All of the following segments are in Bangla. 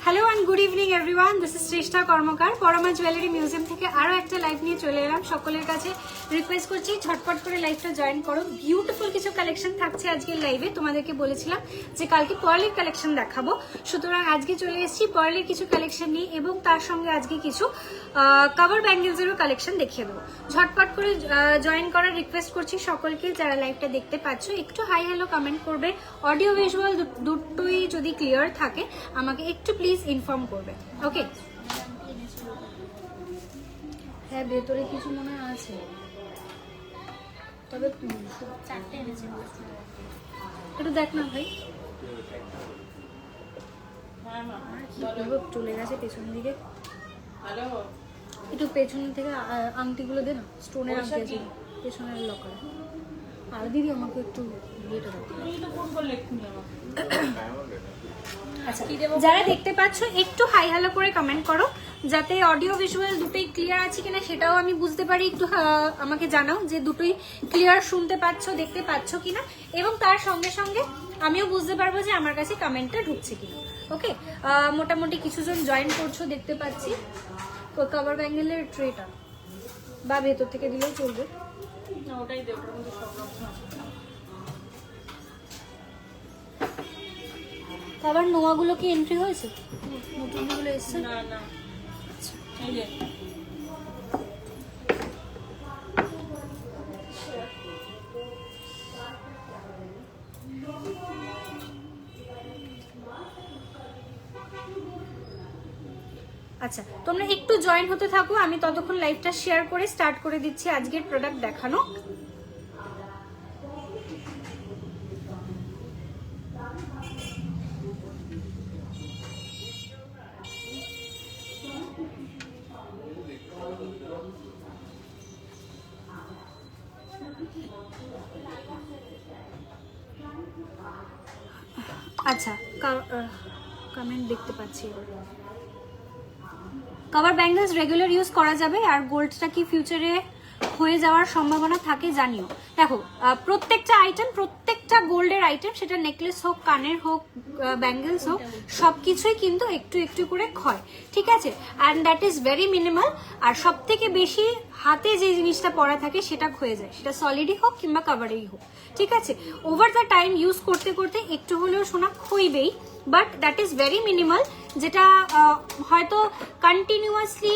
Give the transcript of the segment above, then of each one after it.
Hello and good evening everyone, this is Shreshtha Karmakar. Parama jewellery museum থেকে আরও একটা লাইভ নিয়ে চলে এলাম। সকলের কাছে রিকোয়েস্ট করছি ঝটপট করে লাইভটা জয়েন করো। বিউটিফুল কিছু কালেকশন থাকছে আজকের লাইভে। তোমাদেরকে বলেছিলাম যে কালকে পার্লের কালেকশন দেখাবো, সুতরাং আজকে চলে এসেছি পার্লের কিছু কালেকশন নিয়ে এবং তার সঙ্গে আজকে কিছু কাভার ব্যাঙ্গেলসেরও কালেকশন দেখিয়ে দেবো। ঝটপট করে জয়েন করার রিকোয়েস্ট করছি সকলকে, যারা লাইভটা দেখতে পাচ্ছ একটু হাই হ্যালো কমেন্ট করবে। অডিও ভিজুয়াল দুটোই যদি ক্লিয়ার থাকে আমাকে একটু প্লিজ ইনফর্ম করবে, ওকে? হ্যাঁ, ভেতরে কিছু মনে আছে, তবে চারটে এনেছে। একটু দেখ না ভাই, চলে গেছে পেছন দিকে। একটু পেছন থেকে আংটিগুলো দে না, স্টোনের আংটি আছে পেছনের লকারে। আর দিদি আমাকে একটু ইয়েটা দাও। আচ্ছা, যারা দেখতে পাচ্ছ একটু হাই হ্যালো করে কমেন্ট করো, যাতে অডিও ভিজুয়াল দুটোই ক্লিয়ার আছে কিনা সেটাও আমি বুঝতে পারি। একটু আমাকে জানাও যে দুটোই ক্লিয়ার শুনতে পাচ্ছ, দেখতে পাচ্ছ কিনা, এবং তার সঙ্গে সঙ্গে আমিও বুঝতে পারবো যে আমার কাছে কমেন্টটা ঢুকছে কিনা, ওকে? মোটামুটি কিছুজন জয়েন করছো দেখতে পাচ্ছি। কভার ব্যাঙ্গেলের ট্রেটা বা ভেতর থেকে দিলেও চলবে। ওটাই দে, ওটার মধ্যে সব রকম আছে। আবার নোয়াগুলো কি এন্ট্রি হয়েছে? নতুনগুলো এসছে? না না, এই যে আচ্ছা, তোমরা একটু জয়েন হতে থাকো, আমি ততক্ষণ লাইভটা শেয়ার করে স্টার্ট করে দিচ্ছি আজকের প্রোডাক্ট দেখানো। আচ্ছা, কমেন্ট দেখতে পাচ্ছি। কভার ব্যাঙ্গলস রেগুলার ইউজ করা যাবে, আর গোল্ডটা কি ফিউচারে হয়ে যাওয়ার সম্ভাবনা থাকে জানিও। দেখো, প্রত্যেকটা গোল্ডের আইটেম, সেটা নেকলেস হোক, কানের হোক, ব্যাঙ্গেলস হোক, সবকিছুই কিন্তু একটু একটু করে ক্ষয়, ঠিক আছে? And that is very minimal. আর সব থেকে বেশি হাতে যে জিনিসটা পরা থাকে সেটা ক্ষয়ে যায়, সেটা সলিডই হোক কিংবা কাভারেই হোক, ঠিক আছে? ওভার দ্য টাইম ইউজ করতে করতে একটু হলেও সোনা ক্ষয়বেই, but that is very minimal. যেটা হয়তো কন্টিনিউয়াসলি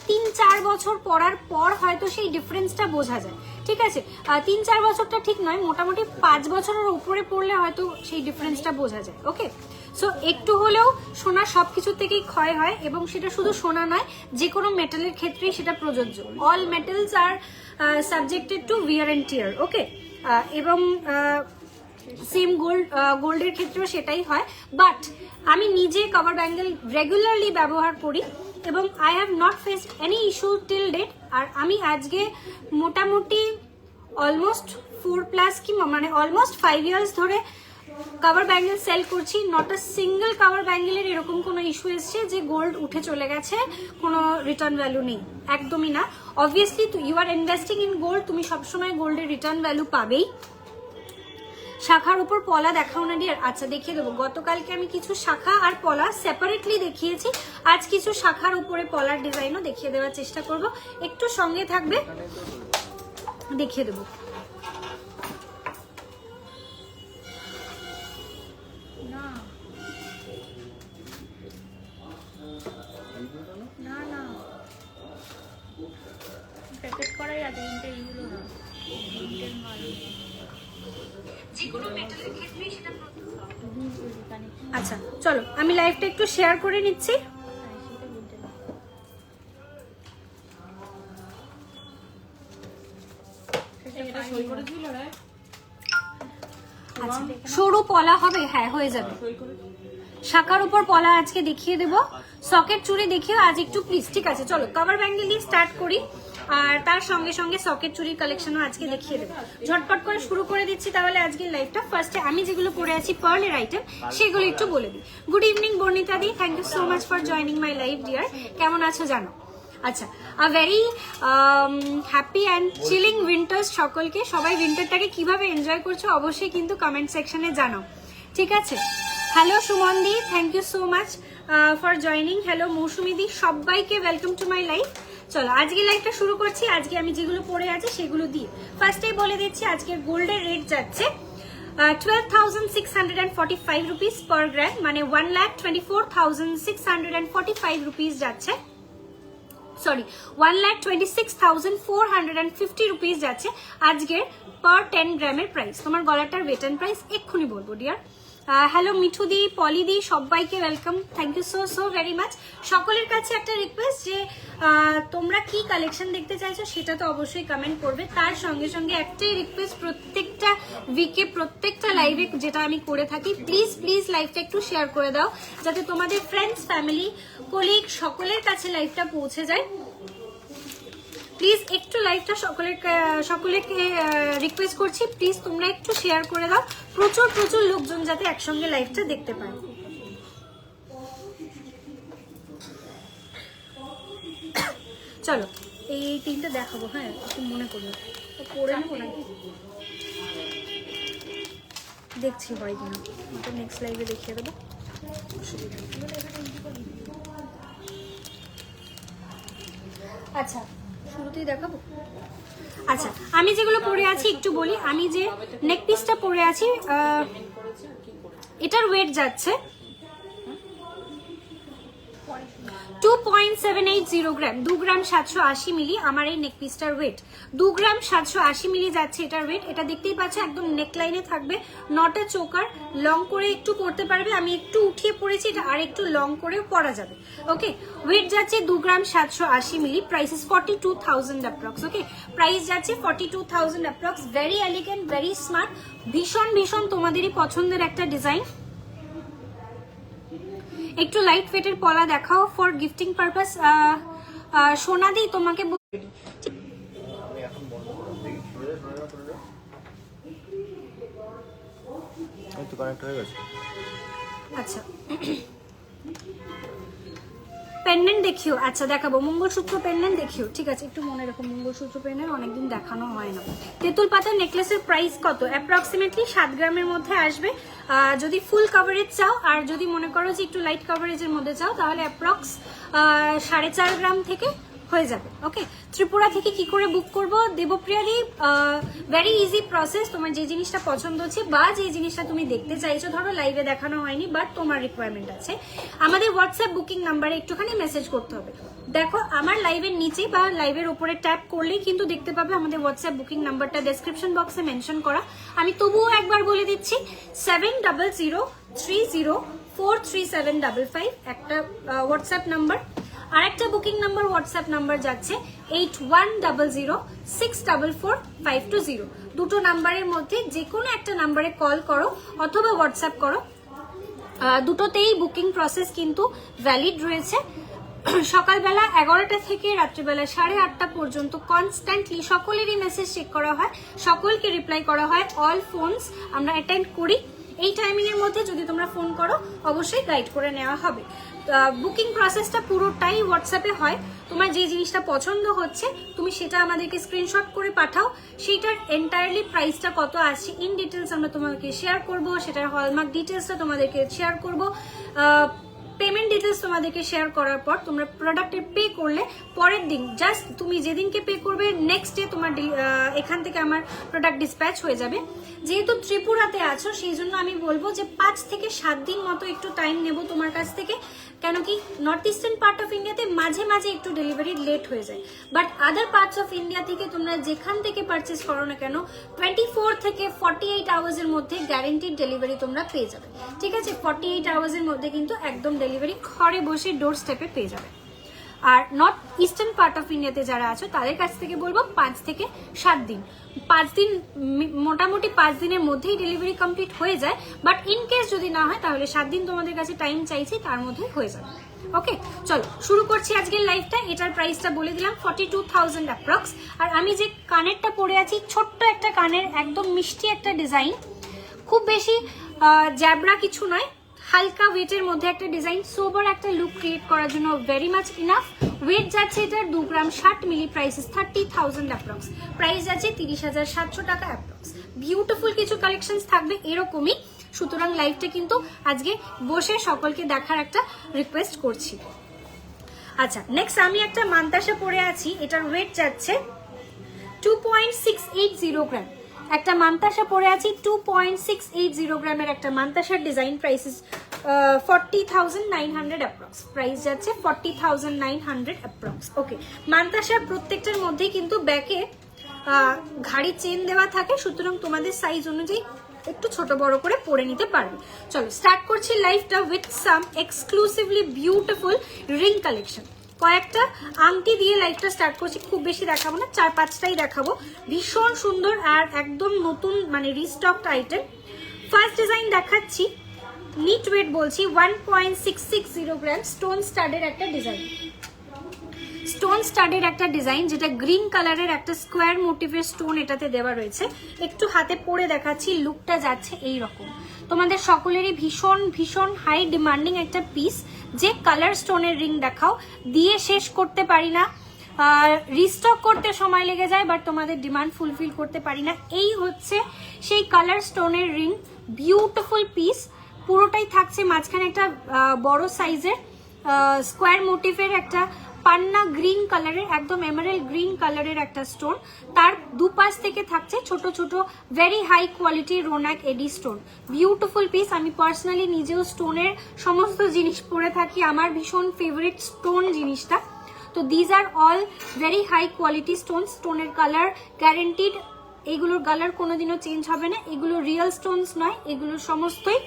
3-4 বছর পরার পর হয়তো সেই ডিফারেন্সটা বোঝা যায়, ঠিক আছে? 3-4 বছরটা ঠিক নয়, মোটামুটি 5 বছরের উপরে পড়লে হয়তো সেই ডিফারেন্সটা বোঝা যায়, ওকে? সো একটু হলেও সোনা সব কিছুর থেকেই ক্ষয় হয়, এবং সেটা শুধু সোনা নয়, যে কোনো মেটালের ক্ষেত্রেই সেটা প্রযোজ্য। All metals are subjected to wear and tear, okay? এবং সেম গোল্ডের ক্ষেত্রেও সেটাই হয়। বাট আমি নিজে কভার ব্যাঙ্গেল রেগুলারলি ব্যবহার করি এবং I have not faced any issue till date. আর আমি আজকে মোটামুটি অলমোস্ট 4+ কি মানে অলমোস্ট 5 ইয়ার্স ধরে কভার ব্যাঙ্গেল সেল করছি। নট আ সিঙ্গেল কভার ব্যাঙ্গেলের এরকম কোনো ইস্যু এসছে যে গোল্ড উঠে চলে গেছে, কোনো রিটার্ন ভ্যালু নেই, একদমই না। Obviously you are investing in gold, তুমি সবসময় গোল্ডের রিটার্ন ভ্যালু পাবেই। শাখার উপর পলা দেখাও না ডিয়ার? আচ্ছা, দেখিয়ে দেবো। গতকালকে আমি কিছু শাখা আর পলা সেপারেটলি দেখিয়েছি, আজ কিছু শাখার উপরে পলার ডিজাইনও দেখিয়ে দেওয়ার চেষ্টা করব। একটু সঙ্গে থাকবে, দেখিয়ে দেবো। না না না, প্যাকেট করাই আছে, কিন্তু এইগুলো না, আচ্ছা চলো আমি লাইভটা একটু শেয়ার করে নিচ্ছি। আচ্ছা, সরু পলা হবে? হ্যাঁ, হয়ে যাবে। শাখার উপর পলা আজকে দেখিয়ে দেবো, সকেট চুড়ি দেখিও আজ একটু প্লিজ, ঠিক আছে? চলো কভার ব্যাঙ্গেল দিয়ে স্টার্ট করি, আর তার সঙ্গে সঙ্গে সকেট চুরির কালেকশনও আজকে দেখিয়ে দেবো। ঝটপট করে শুরু করে দিচ্ছি তাহলে আজকের লাইভটা। ফার্স্টে আমি যেগুলো পরে আছি পার্লের আইটেম, সেগুলো একটু বলে দিই। Good evening Barnita di, thank you so much for joining my live dear. কেমন আছো জানো? আচ্ছা, a very happy and chilling winters সকলকে। সবাই উইন্টারটাকে কিভাবে এনজয় করছো অবশ্যই কিন্তু কমেন্ট সেকশনে জানাও, ঠিক আছে? হ্যালো সুমনদি, thank you so much for joining. Hello মৌসুমিদি, সবাইকে ওয়েলকাম টু মাই লাইফ। চলো আজকে লাইভটা শুরু করছি। আজকে আমি যেগুলো পরে আছে সেগুলো দিয়ে ফার্স্টেই বলে দিচ্ছি, আজকে গোল্ডের রেট যাচ্ছে 12,645 রুপিস পার গ্রাম, মানে 1,24,645 রুপিস যাচ্ছে। সরি, 1,26,450 রুপিস যাচ্ছে আজকের পার 10 গ্রামের প্রাইস। তোমার গলাটার ওয়েট এন্ড প্রাইস এক্ষুনি বলবো ডিয়ার। হ্যালো মিঠুদি, পলিদি, সবাইকে welcome, thank you so so very much. সকলের কাছে একটা রিকোয়েস্ট যে তোমরা কি কালেকশন দেখতে চাইছো সেটা তো অবশ্যই কমেন্ট করবে। তার সঙ্গে সঙ্গে একটাই রিকোয়েস্ট, প্রত্যেকটা উইকে প্রত্যেকটা লাইভে যেটা আমি করে থাকি, প্লিজ প্লিজ লাইভটা একটু শেয়ার করে দাও যাতে তোমাদের ফ্রেন্ডস, ফ্যামিলি, কলিগ সকলের কাছে লাইভটা পৌঁছে যায়। প্লিজ একটু লাইভটা সকলেকে রিকোয়েস্ট করছি, প্লিজ তোমরা একটু শেয়ার করে দাও, প্রচুর প্রচুর লোকজন যাতে একসঙ্গে লাইভটা দেখতে পায়। চলো এই তিনটা দেখাবো, হ্যাঁ একটু মনে করবো, পরে নেবো নাকি দেখছি হয় কিনা, নেক্সট লাইভে দেখিয়ে দেবো। আচ্ছা শুরুতেই দেখাবো। আচ্ছা আমি যেগুলো পরে আছি একটু বলি। আমি যে নেক পিসটা পরে আছি এটার ওয়েট যাচ্ছে 2.780 গ্রাম, 2 গ্রাম 780 মিলি আমার এই নেক পিসটার ওয়েট। 2 গ্রাম 780 মিলি যাচ্ছে এটার ওয়েট। এটা দেখতেই পাচ্ছ একদম নেক লাইনে থাকবে, নটা চোকার, লং করে একটু পরতে পারবে। আমি একটু উঠিয়ে পরেছি, এটা আর একটু লং করেও পরা যাবে। ওকে, ওয়েট যাচ্ছে 2 গ্রাম 780 মিলি, price is 42,000 approx. Okay, price যাচ্ছে 42,000 approx. Very elegant, very smart, ভীষণ ভীষণ তোমাদেরই পছন্দের একটা ডিজাইন। একটু লাইট ওয়েটের পলা দেখাও ফর গিফটিং পারপাস। সোনাদি তোমাকে আচ্ছা পেন্ডেন্ট দেখিও। আচ্ছা দেখাবো, মঙ্গলসূত্র পেন্ডেন্ট দেখিও, ঠিক আছে একটু মনে রাখো, মঙ্গলসূত্র পেন্ডেন্ট অনেকদিন দেখানো হয় না। তেঁতুল পাতা নেকলেসের প্রাইস কত? অ্যাপ্রক্সিমেটলি 7 গ্রামের মধ্যে আসবে। যদি ফুল কভারেজ চাও আর যদি মনে করো যে একটু লাইট কভারেজের মধ্যে চাও তাহলে অ্যাপ্রক্স 4.5 গ্রাম থেকে হয়ে যাবে। ওকে, ত্রিপুরা থেকে কি করে বুক করব? দেবপ্রিয়ারি, ভেরি ইজি প্রসেস। তোমার যে জিনিসটা পছন্দ হচ্ছে বা যে জিনিসটা তুমি দেখতে চাইছো, ধরো লাইভে দেখানো হয়নি বাট তোমার রিকোয়ারমেন্ট আছে, আমাদের হোয়াটসঅ্যাপ বুকিং নাম্বারে একটুখানি মেসেজ করতে হবে। দেখো আমার লাইভের নিচে বা লাইভের উপরে ট্যাপ করলেই কিন্তু দেখতে পাবে আমাদের হোয়াটসঅ্যাপ বুকিং নাম্বারটা ডেসক্রিপশন বক্সে মেনশন করা। আমি তবুও একবার বলে দিচ্ছি, 7003043755 একটা হোয়াটসঅ্যাপ নাম্বার। আর একটা বুকিং নাম্বার হোয়াটসঅ্যাপ নাম্বার যাচ্ছে 8100644520। দুটো নাম্বারের মধ্যে যে কোনো একটা নাম্বারে কল করো অথবা হোয়াটসঅ্যাপ করো, দুটোতেই বুকিং প্রসেস কিন্তু ভ্যালিড রয়েছে। সকালবেলা 11টা থেকে রাত্রিবেলা 8:30 পর্যন্ত কনস্ট্যান্টলি সকলেরই মেসেজ চেক করা হয়, সকলকে রিপ্লাই করা হয়, অল ফোনস আমরা অ্যাটেন্ড করি। এই টাইমিং এর মধ্যে যদি তোমরা ফোন করো অবশ্যই গাইড করে নেওয়া হবে। বুকিং প্রসেসটা পুরোটাই হোয়াটসঅ্যাপে হয়। তোমার যে জিনিসটা পছন্দ হচ্ছে তুমি সেটা আমাদেরকে স্ক্রিনশট করে পাঠাও, সেইটার এন্টায়ারলি প্রাইসটা কত আসছে ইন ডিটেলস আমরা তোমাদেরকে শেয়ার করব, সেটার হলমার্ক ডিটেলসটা তোমাদেরকে শেয়ার করব। পেমেন্ট ডিটেলস তোমাদেরকে শেয়ার করার পর তোমরা প্রোডাক্টের পে করলে পরের দিন জাস্ট তুমি যেদিনকে পে করবে নেক্সট ডে তোমার এখান থেকে আমার প্রোডাক্ট ডিসপ্যাচ হয়ে যাবে। যেহেতু ত্রিপুরাতে আছো সেই জন্য আমি বলবো যে 5 থেকে 7 দিন মতো একটু টাইম নেব তোমার কাছ থেকে, কেন কি নর্থ ইস্টার্ন পার্ট অফ ইন্ডিয়াতে মাঝে মাঝে একটু ডেলিভারি লেট হয়ে যায়, but other parts of India থেকে তোমরা যেখান থেকে পারচেস করো না কেন 24 থেকে 48 আওয়ার্সের মধ্যে গ্যারেন্টিড ডেলিভারি তোমরা পেয়ে যাবে। ঠিক আছে, 48 আওয়ার্সের মধ্যে কিন্তু একদম ডেলিভারি ঘরে বসে ডোর স্টেপে পেয়ে যাবে। আর নর্থ ইস্টার্ন পার্ট অফ ইন্ডিয়াতে যারা আছো তাদের কাছ থেকে বলবো 5 থেকে 7 দিন। 5 দিন মোটামুটি 5 দিনের মধ্যেই ডেলিভারি কমপ্লিট হয়ে যায়, বাট ইন কেস যদি না হয় তাহলে 7 দিন তোমাদের কাছে টাইম চাইছি, তার মধ্যে হয়ে যাবে। ওকে চলো শুরু করছি আজকের লাইভটা। এটার প্রাইসটা বলে দিলাম 42,000 অ্যাপ্রক্স। আর আমি যে কানেরটা পরে আছি ছোট্ট একটা কানের, একদম মিষ্টি একটা ডিজাইন, খুব বেশি জ্যাবরা কিছু নয়, হালকা ওয়েটের মধ্যে একটা ডিজাইন, সোবার একটা লুক ক্রিয়েট করার জন্য ভেরি মাচ ইনাফ। ওয়েট যাচ্ছে এটার 2 গ্রাম 60 মিলি, প্রাইস 30,000 অ্যাপ্রক্স, প্রাইস যাচ্ছে 30,700 টাকা অ্যাপ্রক্স। বিউটিফুল কিছু কালেকশন থাকবে এরকমই, সুতরাং লাইভটা কিন্তু আজকে বসে সকলকে দেখার একটা রিকোয়েস্ট করছি। আচ্ছা, নেক্সট আমি একটা মান্তাসা পরে আছি, এটার ওয়েট যাচ্ছে 2.680 গ্রাম। একটা মান্তাসা পরে আছি 2.680 গ্রামের একটা মান্তাসার ডিজাইন, প্রাইসেস 40,900 অ্যাপ্রক্স, প্রাইস যাচ্ছে 40,900 অ্যাপ্রক্স। ওকে, মান্তাসার প্রত্যেকটার মধ্যেই কিন্তু ব্যাকে ঘাড়ি চেন দেওয়া থাকে, সুতরাং তোমাদের সাইজ অনুযায়ী একটু ছোট বড় করে পরে নিতে পারবে। চলো স্টার্ট করছি লাইভটা with some exclusively beautiful ring collection. কয়েকটা আংটি দিয়ে লাইভটা স্টার্ট করছি, খুব বেশি দেখাবো না, 4-5টাই দেখাবো। ভীষণ সুন্দর আর একদম নতুন মানে রিস্টকড আইটেম। ফার্স্ট ডিজাইন দেখাচ্ছি, নিট ওয়েট বলছি 1.660 গ্রাম, স্টোন স্টাডের একটা ডিজাইন, স্টোন স্টাডের একটা ডিজাইন, যেটা গ্রিন কালারের একটা স্কোয়ার মোটিভের স্টোন এটাতে দেওয়া রয়েছে। একটু হাতে পরে দেখাচ্ছি, লুকটা যাচ্ছে এই রকম। তোমাদের সকলেরই ভীষণ ভীষণ হাই ডিমান্ডিং একটা পিস, যে কালার স্টোনের রিং দেখাও, দিয়ে শেষ করতে পারি না, রিস্টক করতে সময় লেগে যায়, বাট তোমাদের ডিমান্ড ফুলফিল করতে পারি না। এই হচ্ছে সেই কালার স্টোনের রিং, বিউটিফুল পিস, পুরোটাই থাকছে মাঝখানে একটা বড় সাইজের স্কোয়ার মোটিভের একটা পান্না গ্রিন কালারের, একদম এমারেল্ড গ্রিন কালারের একটা স্টোন, তার দুপাশ থেকে থাকছে ছোট ছোট very high quality Ronak AD stone. Beautiful piece. আমি পার্সোনালি নিজেও স্টোনের সমস্ত জিনিস পরে থাকি, আমার ভীষণ ফেভারিট স্টোন জিনিসটা। তো these are all very high quality stone, স্টোনের কালার গ্যারেন্টিড, এগুলোর কালার কোনোদিনও চেঞ্জ হবে না, এগুলো রিয়েল স্টোনস নয়, এগুলো সমস্তই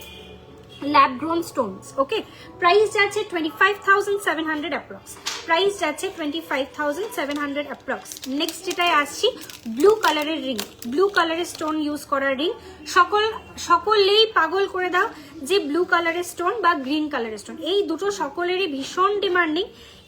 lab grown stones. Okay, price যাচ্ছে 25,700 অ্যাপ্রক্স, প্রাইস যাচ্ছে 25,700 অ্যাপ্রক্স। নেক্সট যেটায় আসছি, ব্লু কালারের রিং, ব্লু কালারের স্টোন ইউজ করার রিং। সকলেই পাগল করে দাও যে ব্লু কালারের স্টোন বা গ্রিন কালারের স্টোন, এই দুটো সকলেরই ভীষণ ডিমান্ডিং।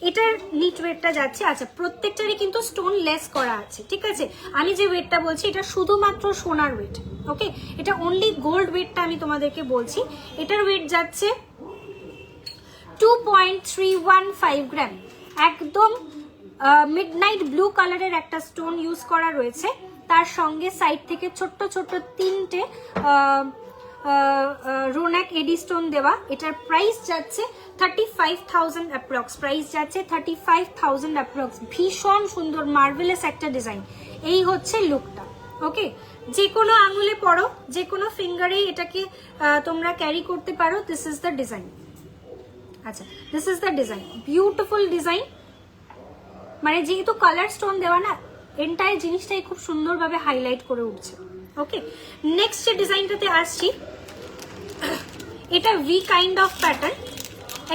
এটার নিট ওয়েটটা যাচ্ছে, আচ্ছা প্রত্যেকটারই কিন্তু স্টোন লেস করা আছে, ঠিক আছে। আমি যে ওয়েটটা বলছি এটা শুধুমাত্র সোনার ওয়েট, ওকে, এটা অনলি গোল্ড ওয়েটটা আমি তোমাদেরকে বলছি। এটার ওয়েট যাচ্ছে 2.315 গ্রাম, একদম মিডনাইট ব্লু কালারের একটা স্টোন ইউজ করা রয়েছে, তার সঙ্গে সাইড থেকে ছোট্ট ছোট্ট 3টে রোনাক এডি স্টোন দেওয়া। এটার প্রাইস যাচ্ছে 35,000 অ্যাপ্রক্স, প্রাইস যাচ্ছে 35,000 অ্যাপ্রক্স। ভীষণ সুন্দর মার্ভেলাস একটা ডিজাইন। এই হচ্ছে লুকটা, ওকে, যে কোনো আঙুলে পরো, যে কোনো ফিঙ্গারে এটাকে তোমরা ক্যারি করতে পারো। This is the design. আচ্ছা, this is the design, beautiful design, মানে যেহেতু কালার স্টোন দেওয়া না, এন্টায়ার জিনিসটাই খুব সুন্দরভাবে হাইলাইট করে উঠছে। ওকে, নেক্সট যে ডিজাইনটাতে আসছি, এটা ভি কাইন্ড অফ প্যাটার্ন,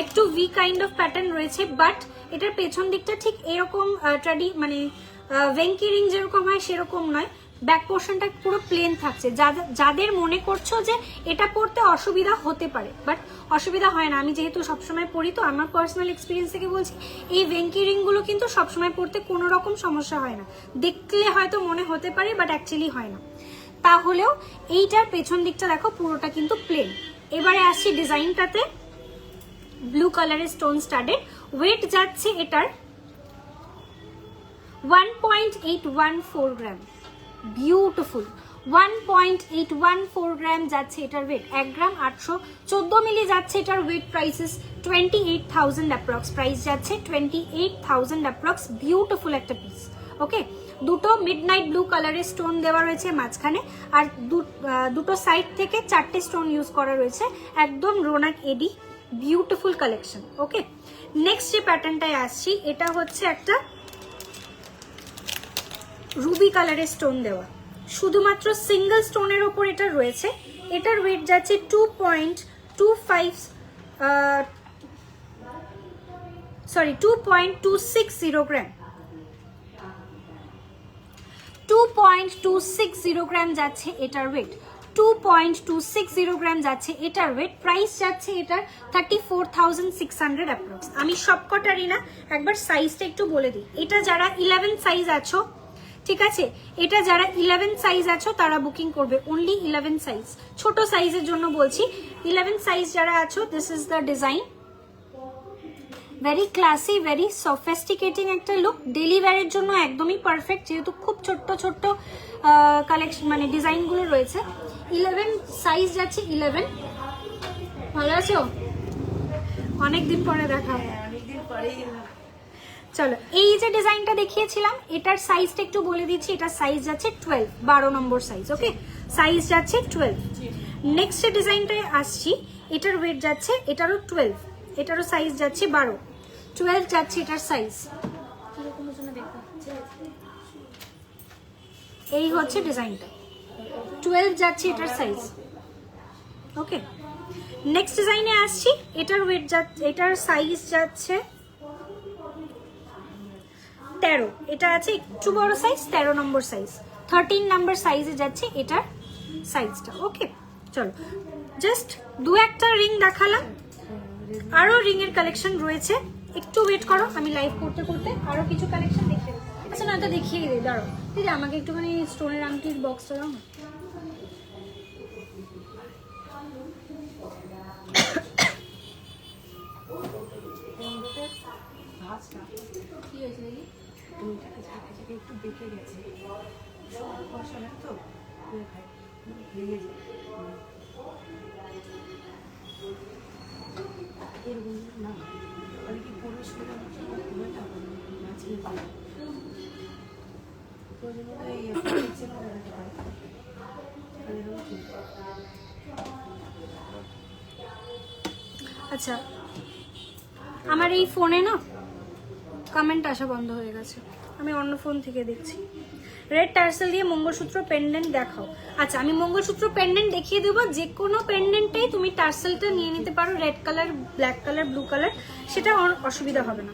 একটু ভি কাইন্ড অফ প্যাটার্ন রয়েছে, বাট এটার পেছন দিকটা ঠিক এরকম মানে ভেঙ্কি রিং যেরকম হয় সেরকম নয়, ব্যাক পোর্শনটা পুরো প্লেন থাকছে। যাদের মনে করছো যে এটা পরতে অসুবিধা হতে পারে, বাট অসুবিধা হয় না, আমি যেহেতু সবসময় পরি তো আমার পার্সোনাল এক্সপিরিয়েন্স থেকে বলছি, এই ভেঙ্কি রিংগুলো কিন্তু সবসময় পরতে কোনো রকম সমস্যা হয় না। দেখলে হয়তো মনে হতে পারে, বাট অ্যাকচুয়ালি হয় না। তাহলেও এইটার পেছন দিকটা দেখো, পুরোটা কিন্তু প্লেন। এবারে আসছি ডিজাইনটাতে, ব্লু কালারের স্টোন স্টাডেড, ওয়েট যাচ্ছে এটার 1.814 গ্রাম, বিউটিফুল 1.814 গ্রাম যাচ্ছে এটার ওয়েট, 1 গ্রাম 814 মিলি যাচ্ছে এটার ওয়েট। প্রাইসেস 28,000 অ্যাপ্রক্স, প্রাইস যাচ্ছে 28,000 অ্যাপ্রক্স। বিউটিফুল একটা পিস। ওকে, দুটো মিডনাইট ব্লু কালারের স্টোন দেওয়া রয়েছে মাঝখানে, আর দুটো সাইড থেকে 4টে স্টোন ইউজ করা রয়েছে, একদম রোনাক এডি, বিউটিফুল কালেকশন। ওকে, নেক্সট যে প্যাটার্নটায় আসছি, এটা হচ্ছে একটা রুবি কালারের স্টোন দেওয়া, শুধুমাত্র সিঙ্গেল স্টোনের ওপর এটা রয়েছে। এটার ওয়েট যাচ্ছে 2.260 গ্রাম, 2.260 গ্রাম যাচ্ছে এটার ওয়েট, 2.260 গ্রাম যাচ্ছে এটার ওয়েট। প্রাইস যাচ্ছে এটার 34,600 অ্যাপ্রক্স। আমি সবকটারই না একবার সাইজটা একটু বলে দিই। এটা যারা 11 সাইজ আছো, ঠিক আছে, এটা যারা 11 সাইজ আছো তারা বুকিং করবে, অনলি 11 সাইজ। ছোট সাইজের জন্য বলছি, 11 সাইজ যারা আছো, this is the design. Very classy, very sophisticating একটা লুক। ডেলি ওয়্যারের জন্য একদমই পারফেক্ট, যেহেতু খুব ছোট্ট ছোট্ট কালেকশন মানে ডিজাইনগুলো রয়েছে। 11 সাইজ যাচ্ছে 11। ভালো আছো? অনেকদিন পরে দেখা। চলো, এই যে ডিজাইনটা দেখিয়েছিলাম এটার সাইজটা একটু বলে দিচ্ছি। এটার সাইজ যাচ্ছে 12, 12 নম্বর সাইজ। ওকে, সাইজ যাচ্ছে 12। নেক্সট ডিজাইনটায় আসছি, এটার ওয়েট যাচ্ছে, এটারও 12, এটারও সাইজ যাচ্ছে 12, 12 যাচ্ছে এটার সাইজ। এই হচ্ছে ডিজাইনটা, 12 যাচ্ছে এটার সাইজ। ওকে, নেক্সট ডিজাইনে আসছি, এটার ওয়েট যাচ্ছে, এটার সাইজ যাচ্ছে 13, এটা আছে একটু বড় সাইজ, 13 নম্বর সাইজ। 13 নম্বর সাইজে যাচ্ছে এটার সাইজটা। ওকে, চলো জাস্ট দু একটা রিং দেখালাম, আরো রিং এর কালেকশন রয়েছে, একটু ওয়েট করো, আমি লাইভ করতে করতে আরো কিছু কালেকশন দেখিয়ে দেবো। আচ্ছা না, এটা দেখিয়ে দিই, দাঁড়াও ঠিক আছে, আমাকে একটুখানি স্টোনের আংটির বক্সটা দাও না। কি হয়েছে দেখি? একটু বেঁকে গেছে তো এরকম না, কি পুরো আচ্ছা, আমার এই ফোনে না কমেন্ট আসা বন্ধ হয়ে গেছে, আমি অন্য ফোন থেকে দেখছি। রেড টার্সেল দিয়ে মঙ্গলসূত্র পেন্ডেন্ট দেখাও। আচ্ছা, আমি মঙ্গলসূত্র পেন্ডেন্ট দেখিয়ে দেবো, যে কোনো পেন্ডেন্টেই তুমি টার্সেলটা নিয়ে নিতে পারো, red colour, black colour, blue colour, সেটা অসুবিধা হবে না।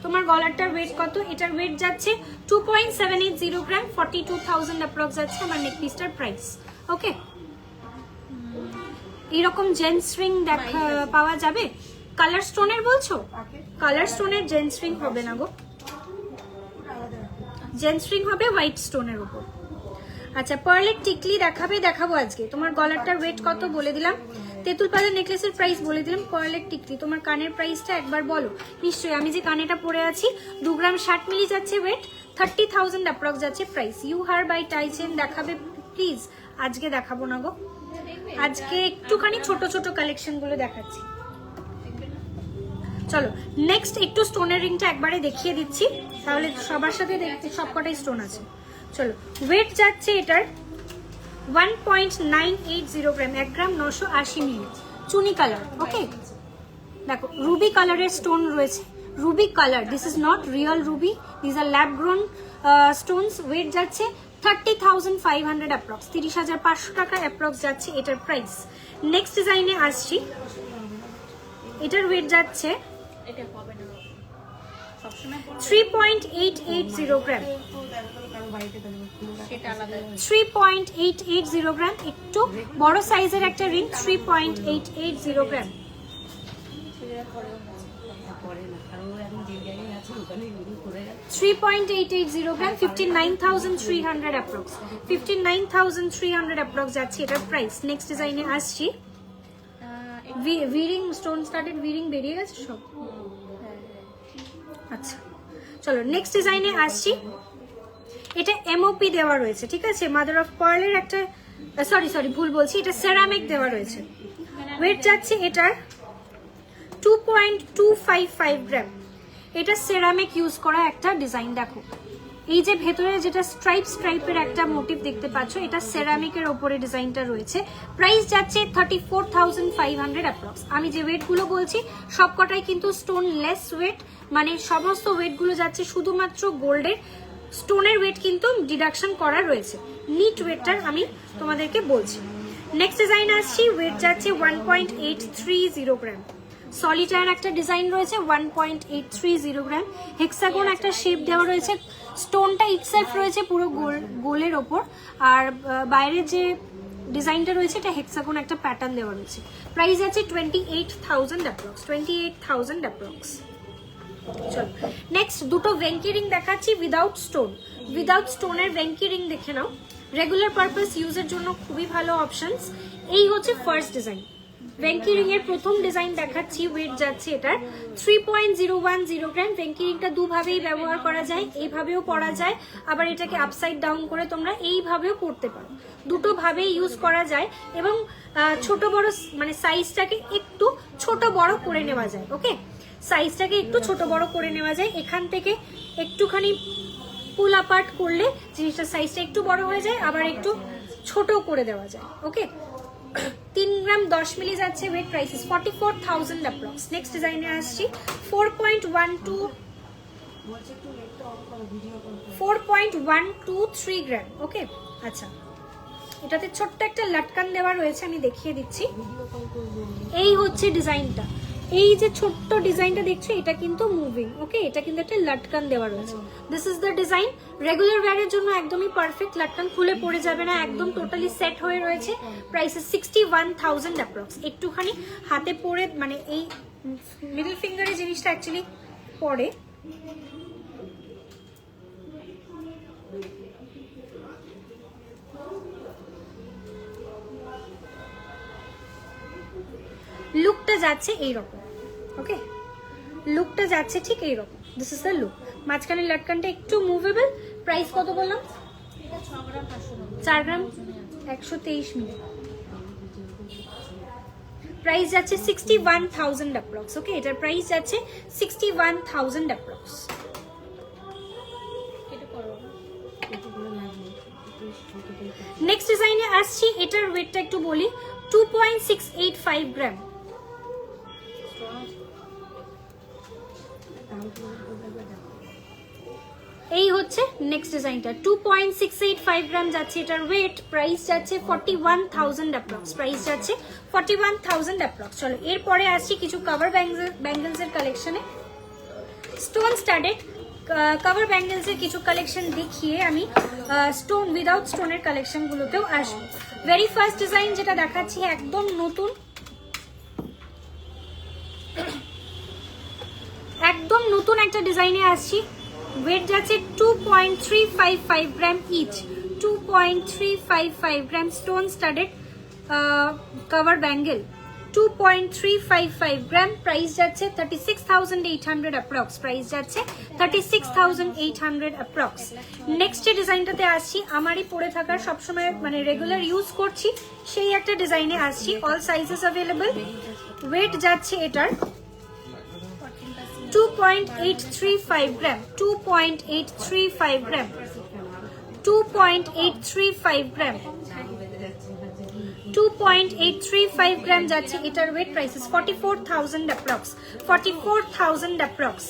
তোমার গলারটার ওয়েট কত? এটার ওয়েট যাচ্ছে 2.780 গ্রাম, 42,000 অ্যাপ্রক্স যাচ্ছে আমার নেক পিসটার প্রাইস। ওকে, এইরকম জেন্টস রিং পাওয়া যাবে। কালার স্টোনের বলছো? কালার স্টোনের জেন্টস রিং হবে না গো, জেন্টস রিং হবে হোয়াইট স্টোনের উপর। আচ্ছা, পার্লের টিকলি দেখাবো আজকে। তোমার গলারটার ওয়েট কত বলে দিলাম, তেঁতুল পাতার নেকলেসের প্রাইস বলে দিলাম, পার্লের টিকলি। তোমার কানের প্রাইসটা একবার বলো। নিশ্চয়ই, আমি যে কানেটা পরে আছি 2 গ্রাম 60 মিলি যাচ্ছে ওয়েট, 30,000 অ্যাপ্রক্স যাচ্ছে প্রাইস। ইউ হার বাই টাইচেন দেখাবে প্লিজ? আজকে দেখাবো না গো, আজকে একটুখানি ছোট ছোট কালেকশন গুলো দেখাচ্ছি। চলো নেক্সট একটু স্টোনের রিংটা একবারে দেখিয়ে দিচ্ছি, তাহলে সবার সাথে দেখতে সবকটাই স্টোন আছে। চলো, ওয়েট যাচ্ছে এটার 1.980 গ্রাম, 1 গ্রাম 980 মিলি, চুনি কালার। ওকে, দেখো রুবি কালারের স্টোন রয়েছে, ruby colour, this is not real ruby, this are lab grown stones. Weight যাচ্ছে 30,500 অ্যাপ্রক্স, 30,500 টাকা অ্যাপ্রক্স যাচ্ছে এটার প্রাইস। নেক্সট ডিজাইনে আসছি, এটার ওয়েট যাচ্ছে 3.880 গ্রাম, 3.880 গ্রাম, একটু বড় সাইজের একটা রিং, 3.880 গ্রাম। 3.880 গ্রাম, 59,300 অ্যাপ্রক্স, 59,300 অ্যাপ্রক্স যাচ্ছে এটার প্রাইস। নেক্সট ডিজাইনে আসছি, ভিরিং স্টোন স্টার্টেড ভিরিং বেরিয়ে গেছে সব। আচ্ছা চলো নেক্সট ডিজাইনে আসছি, এটা এমওপি দেওয়া রয়েছে, ঠিক আছে, মাদার অফ পার্লের একটা, সরি ভুল বলছি, এটা সেরামিক দেওয়া রয়েছে। ওয়েট যাচ্ছে এটার 2.255 গ্রাম। এটা সেরামিক ইউজ করা একটা ডিজাইন। দেখো এই যে ভেতরে যেটা স্ট্রাইপের একটা মোটিভ দেখতে পাচ্ছ, এটা সেরামিকের ওপরে ডিজাইনটা রয়েছে। প্রাইস যাচ্ছে 34,500 অ্যাপ্রক্স। আমি যে ওয়েটগুলো বলছি সবকটাই কিন্তু স্টোন লেস ওয়েট, মানে সমস্ত ওয়েটগুলো যাচ্ছে শুধুমাত্র গোল্ডের, স্টোনের ওয়েট কিন্তু ডিডাকশন করা রয়েছে। নিট ওয়েটটার আমি তোমাদেরকে বলছি। নেক্সট ডিজাইন আসছি, ওয়েট যাচ্ছে 1.830 গ্রাম। সলিটার একটা ডিজাইন রয়েছে, 1.830 গ্রাম। হেক্সাগন একটা শেপ দেওয়া রয়েছে, স্টোনটা ইটসেলফ রয়েছে পুরো গোলের ওপর, আর বাইরে যে ডিজাইনটা রয়েছে এটা হেক্সাগন একটা প্যাটার্ন দেওয়া রয়েছে। প্রাইস আছে 28,000 অ্যাপ্রক্স, 28,000 অ্যাপ্রক্স। চলো নেক্সট দুটো ভেঙ্কি রিং দেখাচ্ছি উইদাউট স্টোন। উইদাউট স্টোনের ভেঙ্কি রিং দেখে নাও, রেগুলার পারপাস ইউজের জন্য খুবই ভালো অপশনস। এই হচ্ছে ফার্স্ট ডিজাইন, ভেঙ্কি রিং এর প্রথম ডিজাইন দেখাচ্ছি। ওয়েট যাচ্ছে এটার 3.010 গ্রাম। ভেঙ্কি রিংটা দুভাবেই ব্যবহার করা যায়, এইভাবেও পরা যায়, আবার এটাকে আপসাইড ডাউন করে তোমরা এইভাবেও পরতে পারো, দুটো ভাবেই ইউজ করা যায়। এবং ছোট বড় মানে সাইজটাকে একটু ছোট বড় করে নেওয়া যায়। ওকে, সাইজটাকে একটু ছোট বড় করে নেওয়া যায়, এখান থেকে একটুখানি পুল আপার্ট করলে জিনিসটার সাইজটা একটু বড় হয়ে যায়, আবার একটু ছোট করে দেওয়া যায়। ওকে, 3 গ্রাম 10 মিলি যাচ্ছে, wait price is 44,000 approx. Next ডিজাইনে আসছি 4.123 গ্রাম। ওকে, আচ্ছা, এটাতে ছোট্ট একটা লাটকান দেওয়া রয়েছে, আমি দেখিয়ে দিচ্ছি। এই হচ্ছে ডিজাইনটা, এই যে ছোট্ট ডিজাইনটা দেখছো এটা কিন্তু মুভিং। ওকে, এটা কিন্তু একটা লাটকান দেওয়া রয়েছে। This is the design. Regular ওয়্যারের জন্য একদমই পারফেক্ট, লাটকান খুলে পড়ে যাবে না, একদম টোটালি সেট হয়ে রয়েছে। Price is 61,000 approx. একটুখানি হাতে পরে মানে এই মিডল ফিঙ্গারে জিনিসটা অ্যাকচুয়ালি পরে। লুকটা যাচ্ছে এইরকম। ওকে, লুকটা যাচ্ছে ঠিক এইরকম। This is the look. মাঝখানে লাটকানটা একটু মুভেবল। প্রাইস কত বললাম? 4 গ্রাম 123 মিলি। প্রাইস যাচ্ছে 61,000 অ্যাপ্রক্স। ওকে, এটার প্রাইস যাচ্ছে 61,000 অ্যাপ্রক্স। নেক্সট ডিজাইনে আসছি, এটার ওয়েটটা একটু বলি, 2.685 গ্রাম। এই হচ্ছে নেক্সট ডিজাইনটা, 2.685 গ্রাম যাচ্ছে এটার ওয়েট। প্রাইস যাচ্ছে 41,000 অ্যাপ্রক্স। প্রাইস যাচ্ছে 41,000 অ্যাপ্রক্স। চলো এরপরে আসছি কিছু কভার ব্যাঙ্গেলস এর কালেকশনে। স্টোন স্টাডেড কভার ব্যাঙ্গেলস এর কিছু কালেকশন দেখিয়ে আমি স্টোন উইদাউট স্টোনের কালেকশন গুলোতেও আসবো। ভেরি ফার্স্ট ডিজাইন যেটা দেখাচ্ছি একদম নতুন, একদম নতুন একটা ডিজাইনে আসছি। ওয়েট যাচ্ছে 2.355 গ্রাম ইচ, 2.355 গ্রাম স্টোন স্টাডেড কভার ব্যাঙ্গেল, 2.355 গ্রাম। প্রাইস যাচ্ছে 36,800 অ্যাপ্রক্স। প্রাইস যাচ্ছে 36,800 অ্যাপ্রক্স। নেক্সট যে ডিজাইনটাতে আসছি, আমারই পরে থাকার সবসময় মানে রেগুলার ইউজ করছি সেই একটা ডিজাইনে আসছি। All sizes available. ওয়েট যাচ্ছে এটার 2.835 গ্রাম, 2.835 গ্রাম, 2.835 গ্রাম, 2.835 গ্রাম যাচ্ছে এটার weight. Price is 44,000 approx, 44,000 approx.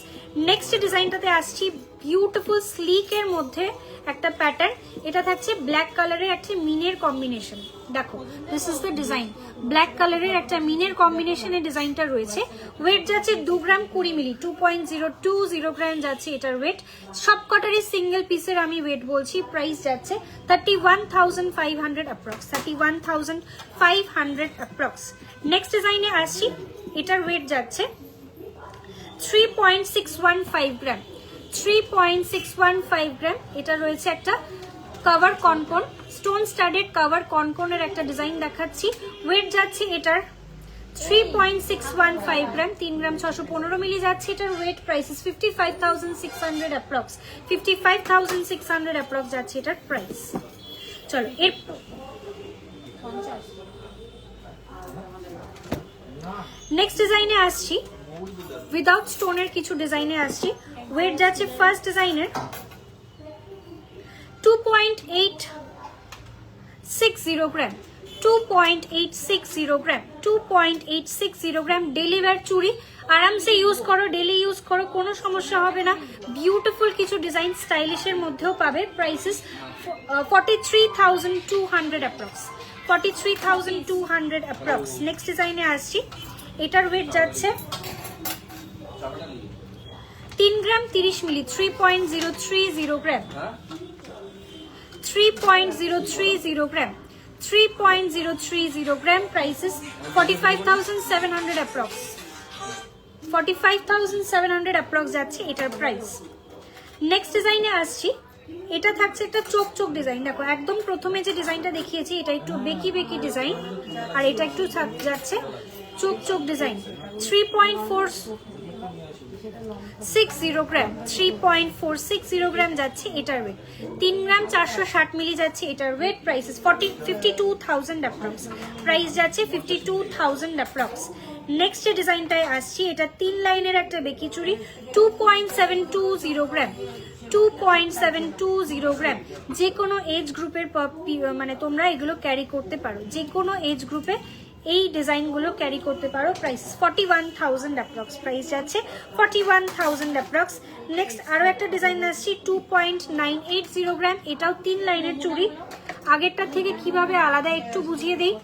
Next ডিজাইনটাতে আসছি, বিউটিফুল স্লিক এর মধ্যে একটা প্যাটার্ন। এটা থাকছে ব্ল্যাক কালারের একটা মিনের কম্বিনেশন। দেখো, this is the design, black কালারের একটা মিনের কম্বিনেশনের ডিজাইনটা রয়েছে। ওয়েট যাচ্ছে 2 গ্রাম 20 মিলি, 2.020 গ্রাম যাচ্ছে এটার ওয়েট। সবকটারই সিঙ্গেল পিসের আমি ওয়েট বলছি। প্রাইস যাচ্ছে 31,500 অ্যাপ্রক্স, 31,500 অ্যাপ্রক্স। নেক্সট ডিজাইনে আসছি, এটার ওয়েট যাচ্ছে 3.615 গ্রাম, 3.615 গ্রাম। এটা রয়েছে একটা কভার কনকন, স্টোন স্টাডেড কভার কনকনের একটা ডিজাইন দেখাচ্ছি। ওয়েট যাচ্ছে এটার 3.615 গ্রাম, 3 গ্রাম 615 মিলি যাচ্ছে এটার weight. Price is 55,600 approx, 55,600 approx যাচ্ছে এটার প্রাইস। চলো এর নেক্সট ডিজাইনে আসছি, উইদাউট স্টোনের কিছু ডিজাইনে আসছি। ওয়েট যাচ্ছে ফার্স্ট ডিজাইনের 2.860 গ্রাম, 2.860 গ্রাম, 2.860 গ্রাম। ডেলি ওয়্যার চুড়ি আরামসে ইউজ করো, ডেলি ইউজ করো, কোনো সমস্যা হবে না। বিউটিফুল কিছু ডিজাইন স্টাইলিশের মধ্যেও পাবে। Prices 43,200 approx, 43,200 approx. নেক্সট ডিজাইনে আসছি, এটার ওয়েট যাচ্ছে 3 গ্রাম 30 মিলি, 3.030 গ্রাম, 3.030 গ্রাম, 3.030 গ্রাম। প্রাইসেস 45,700 অ্যাপ্রক্স, 45,700 অ্যাপ্রক্স যাচ্ছে এটার প্রাইস। নেক্সট ডিজাইনে আসছি, এটা থাকছে একটা চোখ চোখ ডিজাইন, দেখো একদম প্রথমে যে ডিজাইনটা দেখিয়েছি এটা একটু বেকি বেকি ডিজাইন, আর এটা একটু যাচ্ছে চোখ চোখ ডিজাইন। 3.460 গ্রাম, 3.460 গ্রাম যাচ্ছে এটার ওয়েট। 3 গ্রাম 460 মিলি যাচ্ছে এটার ওয়েট। প্রাইস 52,000 অ্যাপ্রক্স, প্রাইস যাচ্ছে 52,000 অ্যাপ্রক্স। নেক্সট যে ডিজাইনটায় আসছি, এটা 3 লাইনের একটা বেকি চুড়ি, 2.720 গ্রাম, 2.720 গ্রাম। যে কোনো এজ গ্রুপের মানে তোমরা এগুলো ক্যারি করতে পারো, যে কোনো এজ গ্রুপে এই ডিজাইনগুলো ক্যারি করতে পারো। প্রাইস 41,000 অ্যাপ্রক্স, প্রাইস যাচ্ছে 41,000 অ্যাপ্রক্স। নেক্সট আরও একটা ডিজাইন আসছি 2.980 গ্রাম, এটাও 3 লাইনের চুড়ি। আগেরটার থেকে কিভাবে আলাদা একটু বুঝিয়ে দেই।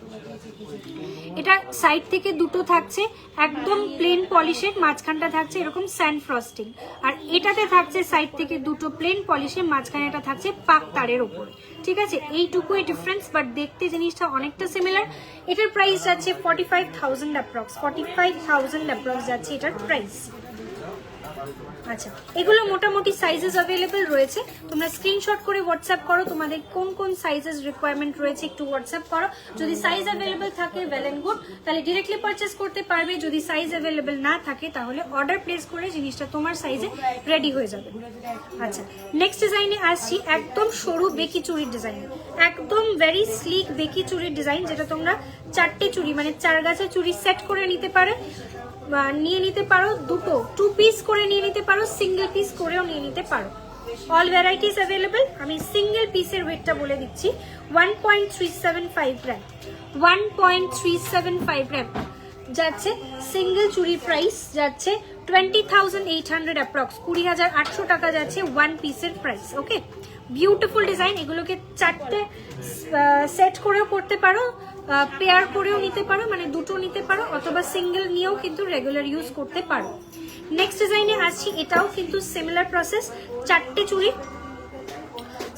এটা সাইড থেকে দুটো থাকছে একদম প্লেন পলিশের, মাঝখানটা থাকছে এরকম স্যান্ড ফ্রস্টিং, আর এটাতে থাকছে সাইড থেকে দুটো প্লেন পলিশের, মাঝখানে এটা থাকছে পাক তারের ওপর। ঠিক আছে, এইটুকুই ডিফারেন্স, বাট দেখতে জিনিসটা অনেকটা সিমিলার। এটার প্রাইস যাচ্ছে 45,000 অ্যাপ্রক্স, 45,000 অ্যাপ্রক্স যাচ্ছে এটার প্রাইস। আচ্ছা, এগুলো মোটামুটি সাইজেস অ্যাভেলেবেল রয়েছে, তোমরা স্ক্রিনশট করে হোয়াটসঅ্যাপ করো, তোমাদের কোন কোন সাইজেস রিকোয়ারমেন্ট রয়েছে একটু হোয়াটসঅ্যাপ করো। যদি সাইজ অ্যাভেলেবেল থাকে ওয়েল এন্ড গুড, তাহলে ডিরেক্টলি পারচেস করতে পারবে। যদি সাইজ অ্যাভেলেবেল না থাকে তাহলে অর্ডার প্লেস করে জিনিসটা তোমার সাইজে রেডি হয়ে যাবে। আচ্ছা, নেক্সট ডিজাইনে আসছি একদম সরু বেকি চুড়ির ডিজাইন, একদম ভেরি স্লিক বেকি চুড়ির ডিজাইন, যেটা তোমরা 4টে চুড়ি মানে 4 গাছা চুড়ি সেট করে নিতে পারে, নিয়ে নিতে পারো, দুটো 2 পিস করে নিয়ে নিতে পারো, সিঙ্গেল পিস করেও নিয়ে নিতে পারো। All varieties available. আমি সিঙ্গেল পিসের ওয়েটটা বলে দিচ্ছি, 1.375 গ্রাম, 1.375 গ্রাম যাচ্ছে সিঙ্গেল চুড়ির প্রাইস, যাচ্ছে 20,800 অ্যাপ্রক্স, 20,800 টাকা যাচ্ছে 1 পিসের প্রাইস। ওকে, বিউটিফুল ডিজাইন। এগুলোকে 4টে সেট করেও করতে পারো, পেয়ার করেও নিতে পারো, মানে দুটো নিতে পারো, অথবা সিঙ্গেল নিয়েও কিন্তু রেগুলার ইউজ করতে পারো। নেক্সট ডিজাইনে আসছি, এটাও কিন্তু সিমিলার প্রসেস, 4টে চুড়ি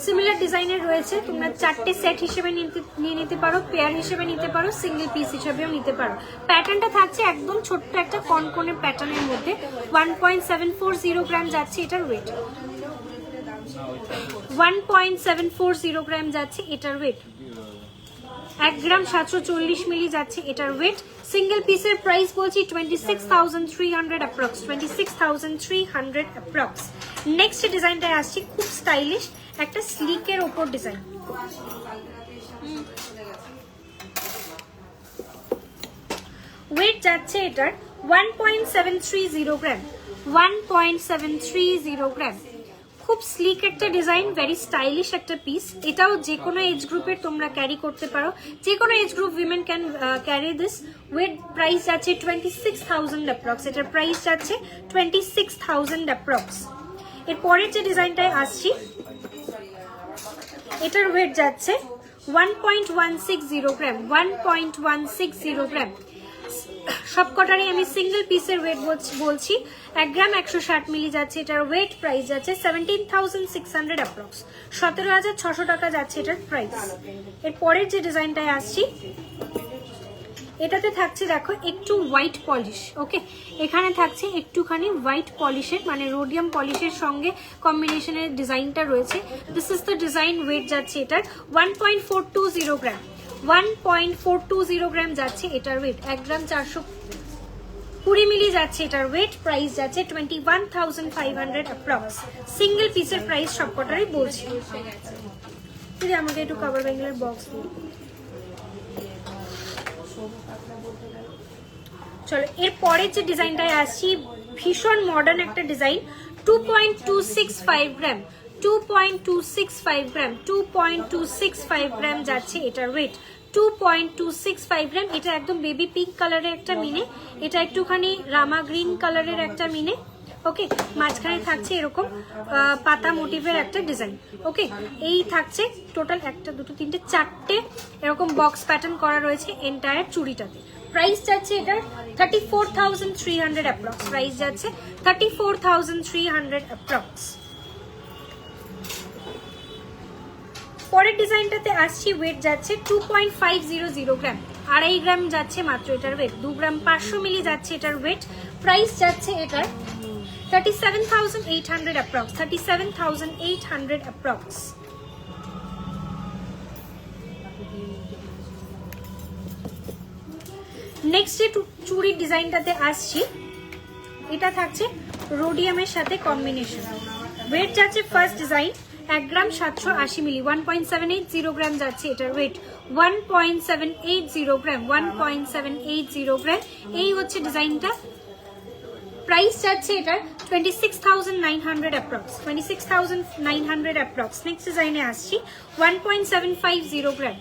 সিমিলার ডিজাইনের রয়েছে, তোমরা 4টে সেট হিসেবে নিয়ে নিতে পারো, পেয়ার হিসেবে নিতে পারো, সিঙ্গেল পিস হিসেবেও নিতে পারো। প্যাটার্নটা থাকছে একদম ছোট্ট একটা কনকনে প্যাটার্নের মধ্যে। 1.740 গ্রাম যাচ্ছে এটার ওয়েট, 1.740 গ্রাম যাচ্ছে এটার ওয়েট। 1 গ্রাম 740 মিলি যাচ্ছে এটার ওয়েট। সিঙ্গেল পিসের প্রাইস বলছি 26,300 অ্যাপ্রক্স, 26,300 অ্যাপ্রক্স। নেক্সট ডিজাইনটায় আসছি খুব স্টাইলিশ একটা স্লিকের ওপর ডিজাইন। ওয়েট যাচ্ছে এটার 1.730 গ্রাম, 1.730 গ্রাম। খুব স্লিক একটা ডিজাইন, ভেরি স্টাইলিশ একটা পিস। এটাও যে কোনো এজ গ্রুপের তোমরা ক্যারি করতে পারো, যে কোনো age group women can carry this. Weight price যাচ্ছে 26,000 অ্যাপ্রক্স, এটার প্রাইস যাচ্ছে 26,000 অ্যাপ্রক্স। এর পরের যে ডিজাইনটায় আসছি, এটার ওয়েট যাচ্ছে 1.160 গ্রাম, 1.160 গ্রাম। সবকটারই আমি সিঙ্গেল পিসের ওয়েট বলছি। 1 গ্রাম 160 মিলি যাচ্ছে এটার ওয়েট। প্রাইস যাচ্ছে 17,600 অ্যাপ্রক্স, 17,600 টাকা যাচ্ছে এটার প্রাইস। এর পরের যে ডিজাইনটায় আসছি, এটাতে থাকছে দেখো একটু হোয়াইট পলিশ। ওকে, এখানে থাকছে একটুখানি হোয়াইট পলিশের, মানে রোডিয়াম পলিশের সঙ্গে কম্বিনেশনের ডিজাইনটা রয়েছে। This is the design. Weight যাচ্ছে এটার 1.420 গ্রাম, 1.420 গ্রাম যাচ্ছে এটার ওয়েট। 1 গ্রাম 420 মিলি যাচ্ছে এটার ওয়েট। প্রাইস যাচ্ছে 21,500 অ্যাপ্রক্স। সিঙ্গেল পিসের প্রাইস সবকটারই বলছি। যদি আমাকে একটু কভার ব্যাঙ্গেলের বক্স দিই। চলো, এর পরের যে ডিজাইনটায় আসছি, ভীষণ মডার্ন একটা ডিজাইন। 2.265 গ্রাম, 2.265 গ্রাম, 2.265 গ্রাম যাচ্ছে এটার ওয়েট। 2.265 গ্রাম। এটা একদম বেবি পিঙ্ক কালারের একটা মিনে, এটা একটুখানি রামা গ্রিন কালারের একটা মিনে। ওকে, মাঝখানে থাকছে এরকম পাতা মোটিভের একটা ডিজাইন। ওকে, এই থাকছে টোটাল 1 2 3 4টে এরকম বক্স প্যাটার্ন করা রয়েছে এন্টায়ার চুড়িটাতে। প্রাইস যাচ্ছে এটার 34,300 অ্যাপ্রক্স, প্রাইস যাচ্ছে 34,300 অ্যাপ্রক্স। পরের ডিজাইনটাতে আসছি, ওয়েট যাচ্ছে 2.500 গ্রাম, 2.5 গ্রাম যাচ্ছে মাত্র এটার ওয়েট। 2 গ্রাম 500 মিলি যাচ্ছে এটার ওয়েট। প্রাইস যাচ্ছে এটার 37,800 approx, 37,800 approx. নেক্সট যে চুড়ির ডিজাইনটাতে আসছি, এটা থাকছে রোডিয়ামের সাথে কম্বিনেশন। ওয়েট যাচ্ছে ফার্স্ট ডিজাইন 1 গ্রাম 780 মিলি, 1.780 গ্রাম যাচ্ছে এটার ওয়েট, 1.780 গ্রাম, 1.780 গ্রাম। এই হচ্ছে ডিজাইনটা। প্রাইস যাচ্ছে এটার 26,900 অ্যাপ্রক্স, 26,900 অ্যাপ্রক্স। নেক্সট ডিজাইনে আসছি 1.750 গ্রাম,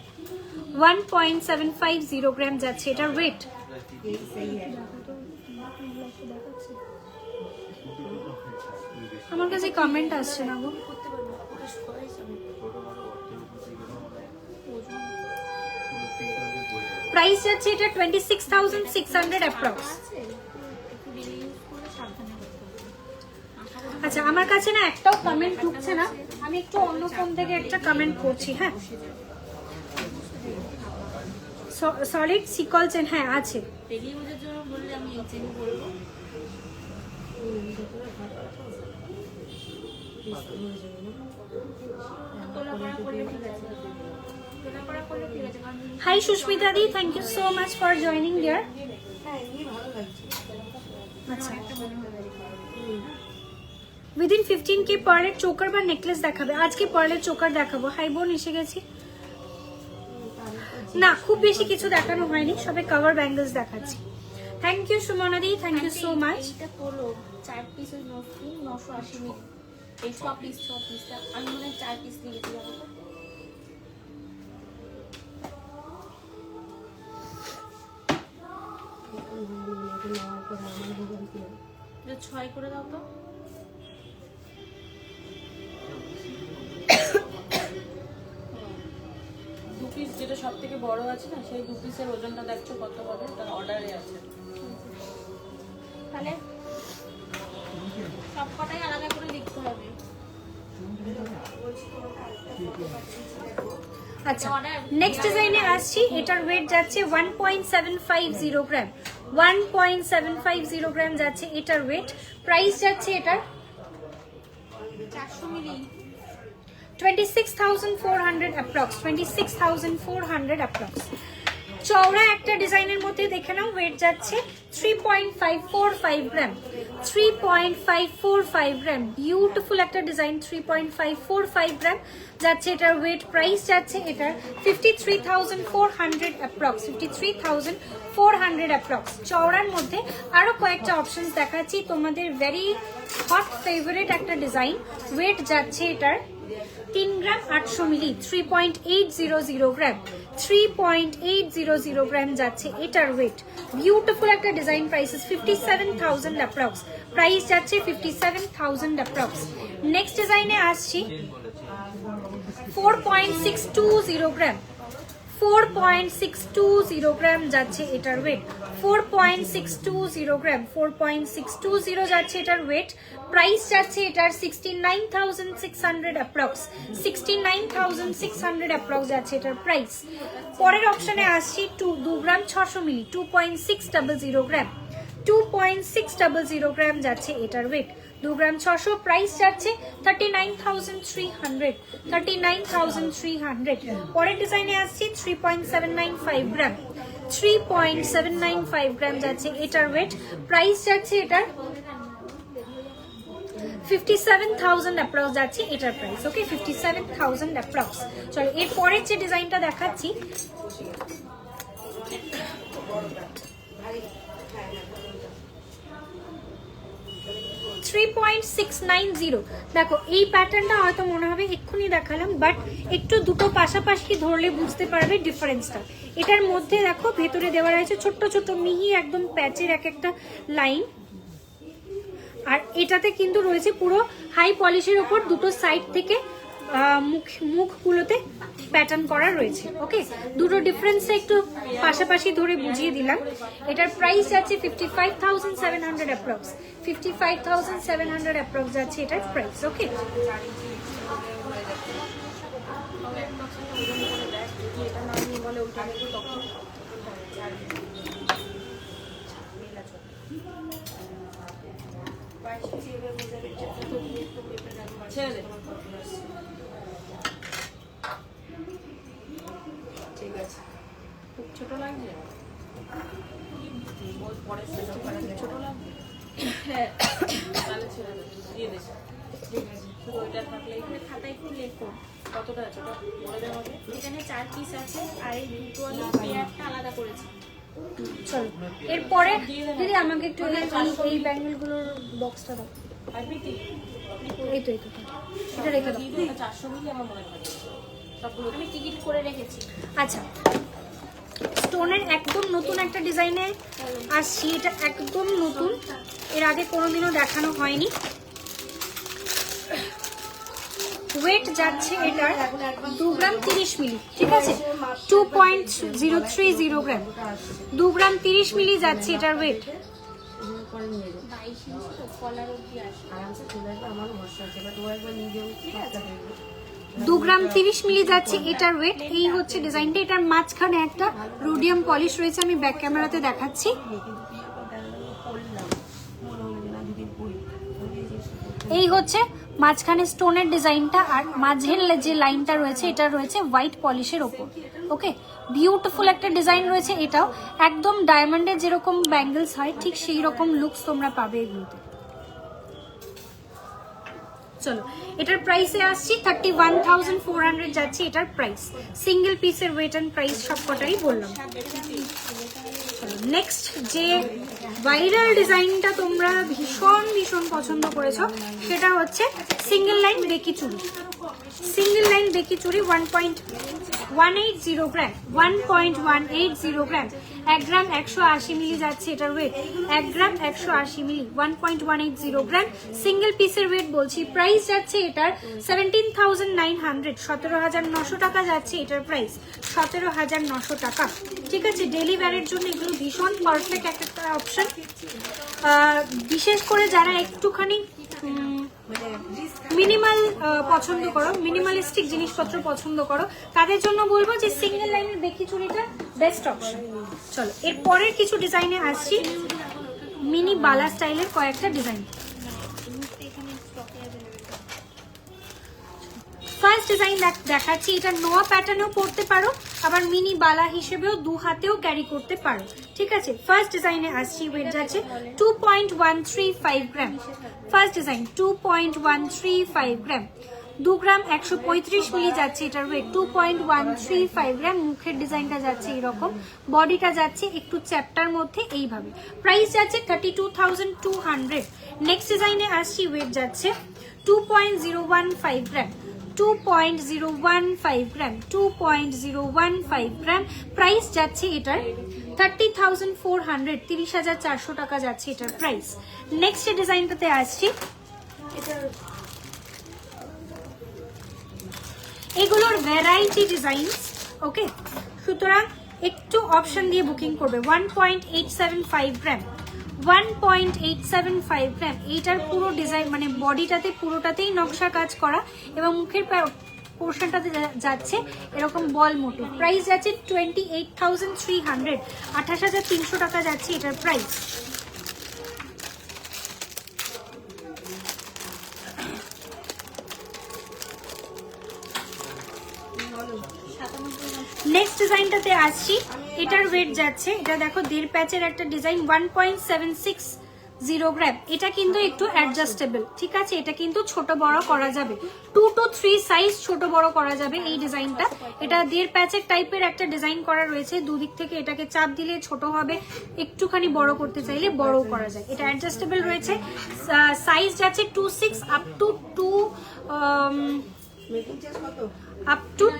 1.750 গ্রাম যাচ্ছে এটার ওয়েট। আমার কাছে কমেন্ট আসছে না গো। প্রাইস যাচ্ছে এটা 26,600 অ্যাপ্রক্স। আচ্ছা, আমার কাছে না একটাও কমেন্ট ঢুকছে না, আমি একটু অন্য ফোন থেকে একটা কমেন্ট করছি। হ্যাঁ, সলিড সিকল চেন, হ্যাঁ আছে। Hi Susmita di, thank you so much for joining dear. আচ্ছা, উইদিন 15K পার্লের চোকার বা নেকলেস দেখাবে? আজকে পার্লের চোকার দেখাবো। হাই বোন, এসে গেছি। না, খুব বেশি কিছু দেখানো হয়নি, সবে কভার ব্যাঙ্গলস দেখাচ্ছি। Thank you Sumana di, thank you so much. এটা হলো 4 পিস 980 মিলি, এই 6 পিস আমি মনে হয় 4 পিস নিয়ে গেছি। এটা 6 করে দাও তো। দু পিস যেটা সব থেকে বড় আছে না, সেই 2 পিসের ওজনটা দেখছো কত হবে? তার অর্ডারে আছে। তাহলে সবকটাই আলাদা করে লিখতে হবে। আচ্ছা, নেক্সট ডিজাইনে আসছি। এটার ওয়েট যাচ্ছে 1.750 গ্রাম, 1.750 গ্রাম যাচ্ছে এটার ওয়েট। প্রাইস যাচ্ছে এটার 400 মিলি, 26,400 অ্যাপ্রক্স, 26,400 অ্যাপ্রক্স। চওড়া একটা ডিজাইনের মধ্যে দেখে নাও, ওয়েট যাচ্ছে 3.545 গ্রাম, 3.545 গ্রাম। বিউটিফুল একটা ডিজাইন, 3.545 গ্রাম যাচ্ছে এটার ওয়েট। প্রাইস যাচ্ছে এটার 53,400 অ্যাপ্রক্স, 53,400 অ্যাপ্রক্স। চওড়ার মধ্যে আরো কয়েকটা অপশনস দেখাচ্ছি তোমাদের। ভেরি হট ফেভারিট একটা ডিজাইন। ওয়েট যাচ্ছে এটার 3 গ্রাম 800 মিলি, 3.800 গ্রাম, 3.800 গ্রাম যাচ্ছে এটার ওয়েট। বিউটিফুল একটা ডিজাইন। প্রাইসেস 57,000 অ্যাপ্রক্স, প্রাইস যাচ্ছে 57,000 অ্যাপ্রক্স। নেক্সট ডিজাইনে আসছি 4.620 গ্রাম, 4.620 গ্রাম যাচ্ছে এটার ওয়েট, 4.620 গ্রাম, 4.620 যাচ্ছে এটার ওয়েট। প্রাইস যাচ্ছে এটার 69,600 অ্যাপ্রক্স, 69,600 অ্যাপ্রক্স যাচ্ছে এটার প্রাইস। পরের অপশনে আসছি 2 গ্রাম 600 মিলি, 2.600 গ্রাম, 2.600 গ্রাম যাচ্ছে এটার ওয়েট। 2 গ্রাম 600, প্রাইস যাচ্ছে 39,300, 39,300। পরের ডিজাইনে আসছি 3.795 গ্রাম, 3.795 গ্রাম যাচ্ছে এটার ওয়েট। প্রাইস যাচ্ছে এটার 57,000 অ্যাপ্রক্স যাচ্ছে এটার প্রাইস। ওকে, 57,000 অ্যাপ্রক্স। চলো, এর পরের যে ডিজাইনটা দেখাচ্ছি 3.690। দেখো, এই প্যাটার্নটা হয়তো মনে হবে এক্ষুনি দেখালাম, বাট একটু দুটো পাশাপাশি ধরলে বুঝতে পারবে ডিফারেন্সটা। এটার মধ্যে দেখো ভেতরে দেওয়া রয়েছে ছোট্ট ছোট্ট মিহি একদম প্যাচের এক একটা লাইন, আর এটাতে কিন্তু রয়েছে পুরো হাই পলিশের ওপর দুটো সাইড থেকে মুখগুলোতে প্যাটার্ন করা রয়েছে। ওকে, দুটো ডিফারেন্সটা একটু পাশাপাশি ধরে বুঝিয়ে দিলাম। এটার প্রাইস যাচ্ছে 55,700 অ্যাপ্রক্স, 55,700 অ্যাপ্রক্স যাচ্ছে এটার প্রাইস। ওকে, ছেড়ে ঠিক আছে। খুব ছোট লাগছে পরে ছোট লাগছে। হ্যাঁ তাহলে ছেড়ে দে, দিয়ে দে। ঠিক আছে, শুধু ওইটা থাকলেই এখানে খাতায় একটু লেখো কতটা আছে ওটা বলে দেওয়া হবে। এখানে 4 পিস আছে আর এই দুটো আমি পেয়ারটা আলাদা করেছি। চলো এরপরে দিদি আমাকে একটু এই ব্যাঙ্গেল গুলোর বক্সটা দাও। আর বিতি এই তো এটা রেখে দাও। 400 মিলি আমার মনে হয় সবগুলো। আমি টিকিট করে রেখেছি। আচ্ছা, স্টোনের একদম নতুন একটা ডিজাইনে আসছি, এটা একদম নতুন, এর আগে কোনোদিনও দেখানো হয়নি। ওয়েট যাচ্ছে এটার 2 গ্রাম 30 মিলি, ঠিক আছে, 2.030 গ্রাম, 2 গ্রাম 30 মিলি যাচ্ছে এটার ওয়েট। 22 ইঞ্চি তো কলার অবধি আসে। আরামসে চলে আসবে, আমারও ভরসা আছে। এবার ও একবার নিজেও ঠিক আছে 2 গ্রাম 30 মিলি যাচ্ছে এটার ওয়েট। এই হচ্ছে ডিজাইনটা, এটার মাঝখানে একটা রোডিয়াম পলিশ রয়েছে, আমি ব্যাক ক্যামেরাতে দেখাচ্ছি। এই হচ্ছে মাঝখানে স্টোনের ডিজাইনটা, আর মাঝের যে লাইনটা রয়েছে এটা রয়েছে হোয়াইট পলিশের ওপর। ওকে, বিউটিফুল একটা ডিজাইন রয়েছে। এটাও একদম ডায়মন্ডের যেরকম ব্যাঙ্গেলস হয় ঠিক সেই রকম লুকস তোমরা পাবে এগুলোতে। চলো এটার প্রাইসে আসছি 31,400 যাচ্ছে এটার প্রাইস। সিঙ্গেল পিসের ওয়েট এন্ড প্রাইস সবকটাই বললাম। নেক্সট যে ভাইরাল ডিজাইনটা তোমরা ভীষণ ভীষণ পছন্দ করেছো সেটা হচ্ছে সিঙ্গেল লাইন বেকি চুড়ি। সিঙ্গেল লাইন বেকি চুড়ি 1.180 গ্রাম, 1.180 গ্রাম, 1 গ্রাম 180 মিলি যাচ্ছে এটার ওয়েট, 1 গ্রাম 180 মিলি, 1.180 গ্রাম। সিঙ্গেল পিসের ওয়েট বলছি। প্রাইস যাচ্ছে এটার 17,900, 17,900 টাকা যাচ্ছে এটার প্রাইস, 17,900 টাকা। ঠিক আছে, ডেলি ওয়্যারের জন্য এগুলো ভীষণ পারফেক্ট একটা অপশন। বিশেষ করে যারা একটুখানি মিনিমাল পছন্দ করো, মিনিমালিস্টিক জিনিসপত্র পছন্দ করো, তাদের জন্য বলবো যে সিঙ্গেল লাইনের বেকি চুড়িটা বেস্ট অপশন। চলো এর পরের কিছু ডিজাইনে আসছি, মিনি বালা স্টাইলের কয়েকটা ডিজাইন। ফার্স্ট ডিজাইন দেখাচ্ছি, এটা নোয়া প্যাটার্নেও পরতে পারো, আবার মিনি বালা হিসেবেও দু হাতেও ক্যারি করতে পারো। ঠিক আছে, ফার্স্ট ডিজাইনে আসছি, ওয়েট যাচ্ছে 2.135 গ্রাম। ফার্স্ট ডিজাইন 2.135 গ্রাম, 2 গ্রাম 135 মিলি যাচ্ছে এটার ওয়েট, 2.135 গ্রাম। মুখের ডিজাইনটা যাচ্ছে এরকম, বডিটা যাচ্ছে একটু চ্যাপ্টার মধ্যে এইভাবে। প্রাইস যাচ্ছে 32,200। নেক্সট ডিজাইনে আসছি, ওয়েট যাচ্ছে 2.015 গ্রাম, 2.015 গ্রাম, 2.015 গ্রাম। প্রাইস যাচ্ছে এটার 30,400, 30,400 টাকা যাচ্ছে এটার প্রাইস। নেক্সট ডিজাইনটাতে আসছি, এগুলোর ভ্যারাইটি ডিজাইন। ওকে, সুতরাং একটু অপশন দিয়ে বুকিং করবে। 1.875 গ্রাম, 1.875 গ্রাম। এইটার পুরো ডিজাইন মানে বডিটাতে পুরোটাতেই নকশা কাজ করা এবং মুখের পোর্শনটাতে যাচ্ছে এরকম বল মোটিভ। প্রাইস যাচ্ছে 28,300, 28,300 টাকা যাচ্ছে এটার প্রাইস। নেক্সট ডিজাইনটাতে আসছি, এটার ওয়েট যাচ্ছে, এটা দেখো 1.5 প্যাচের একটা ডিজাইন, 1.760 গ্রাম। এটা কিন্তু একটু অ্যাডজাস্টেবল, ঠিক আছে, এটা কিন্তু ছোট বড় করা যাবে, 2 to 3 সাইজ ছোট বড় করা যাবে এই ডিজাইনটা। এটা 1.5 প্যাচের টাইপের একটা ডিজাইন করা রয়েছে, দুদিক থেকে এটাকে চাপ দিলে ছোট হবে, একটুখানি বড় করতে চাইলে বড় করা যায়। এটা অ্যাডজাস্টেবল রয়েছে। সাইজ যাচ্ছে 26 আপ টু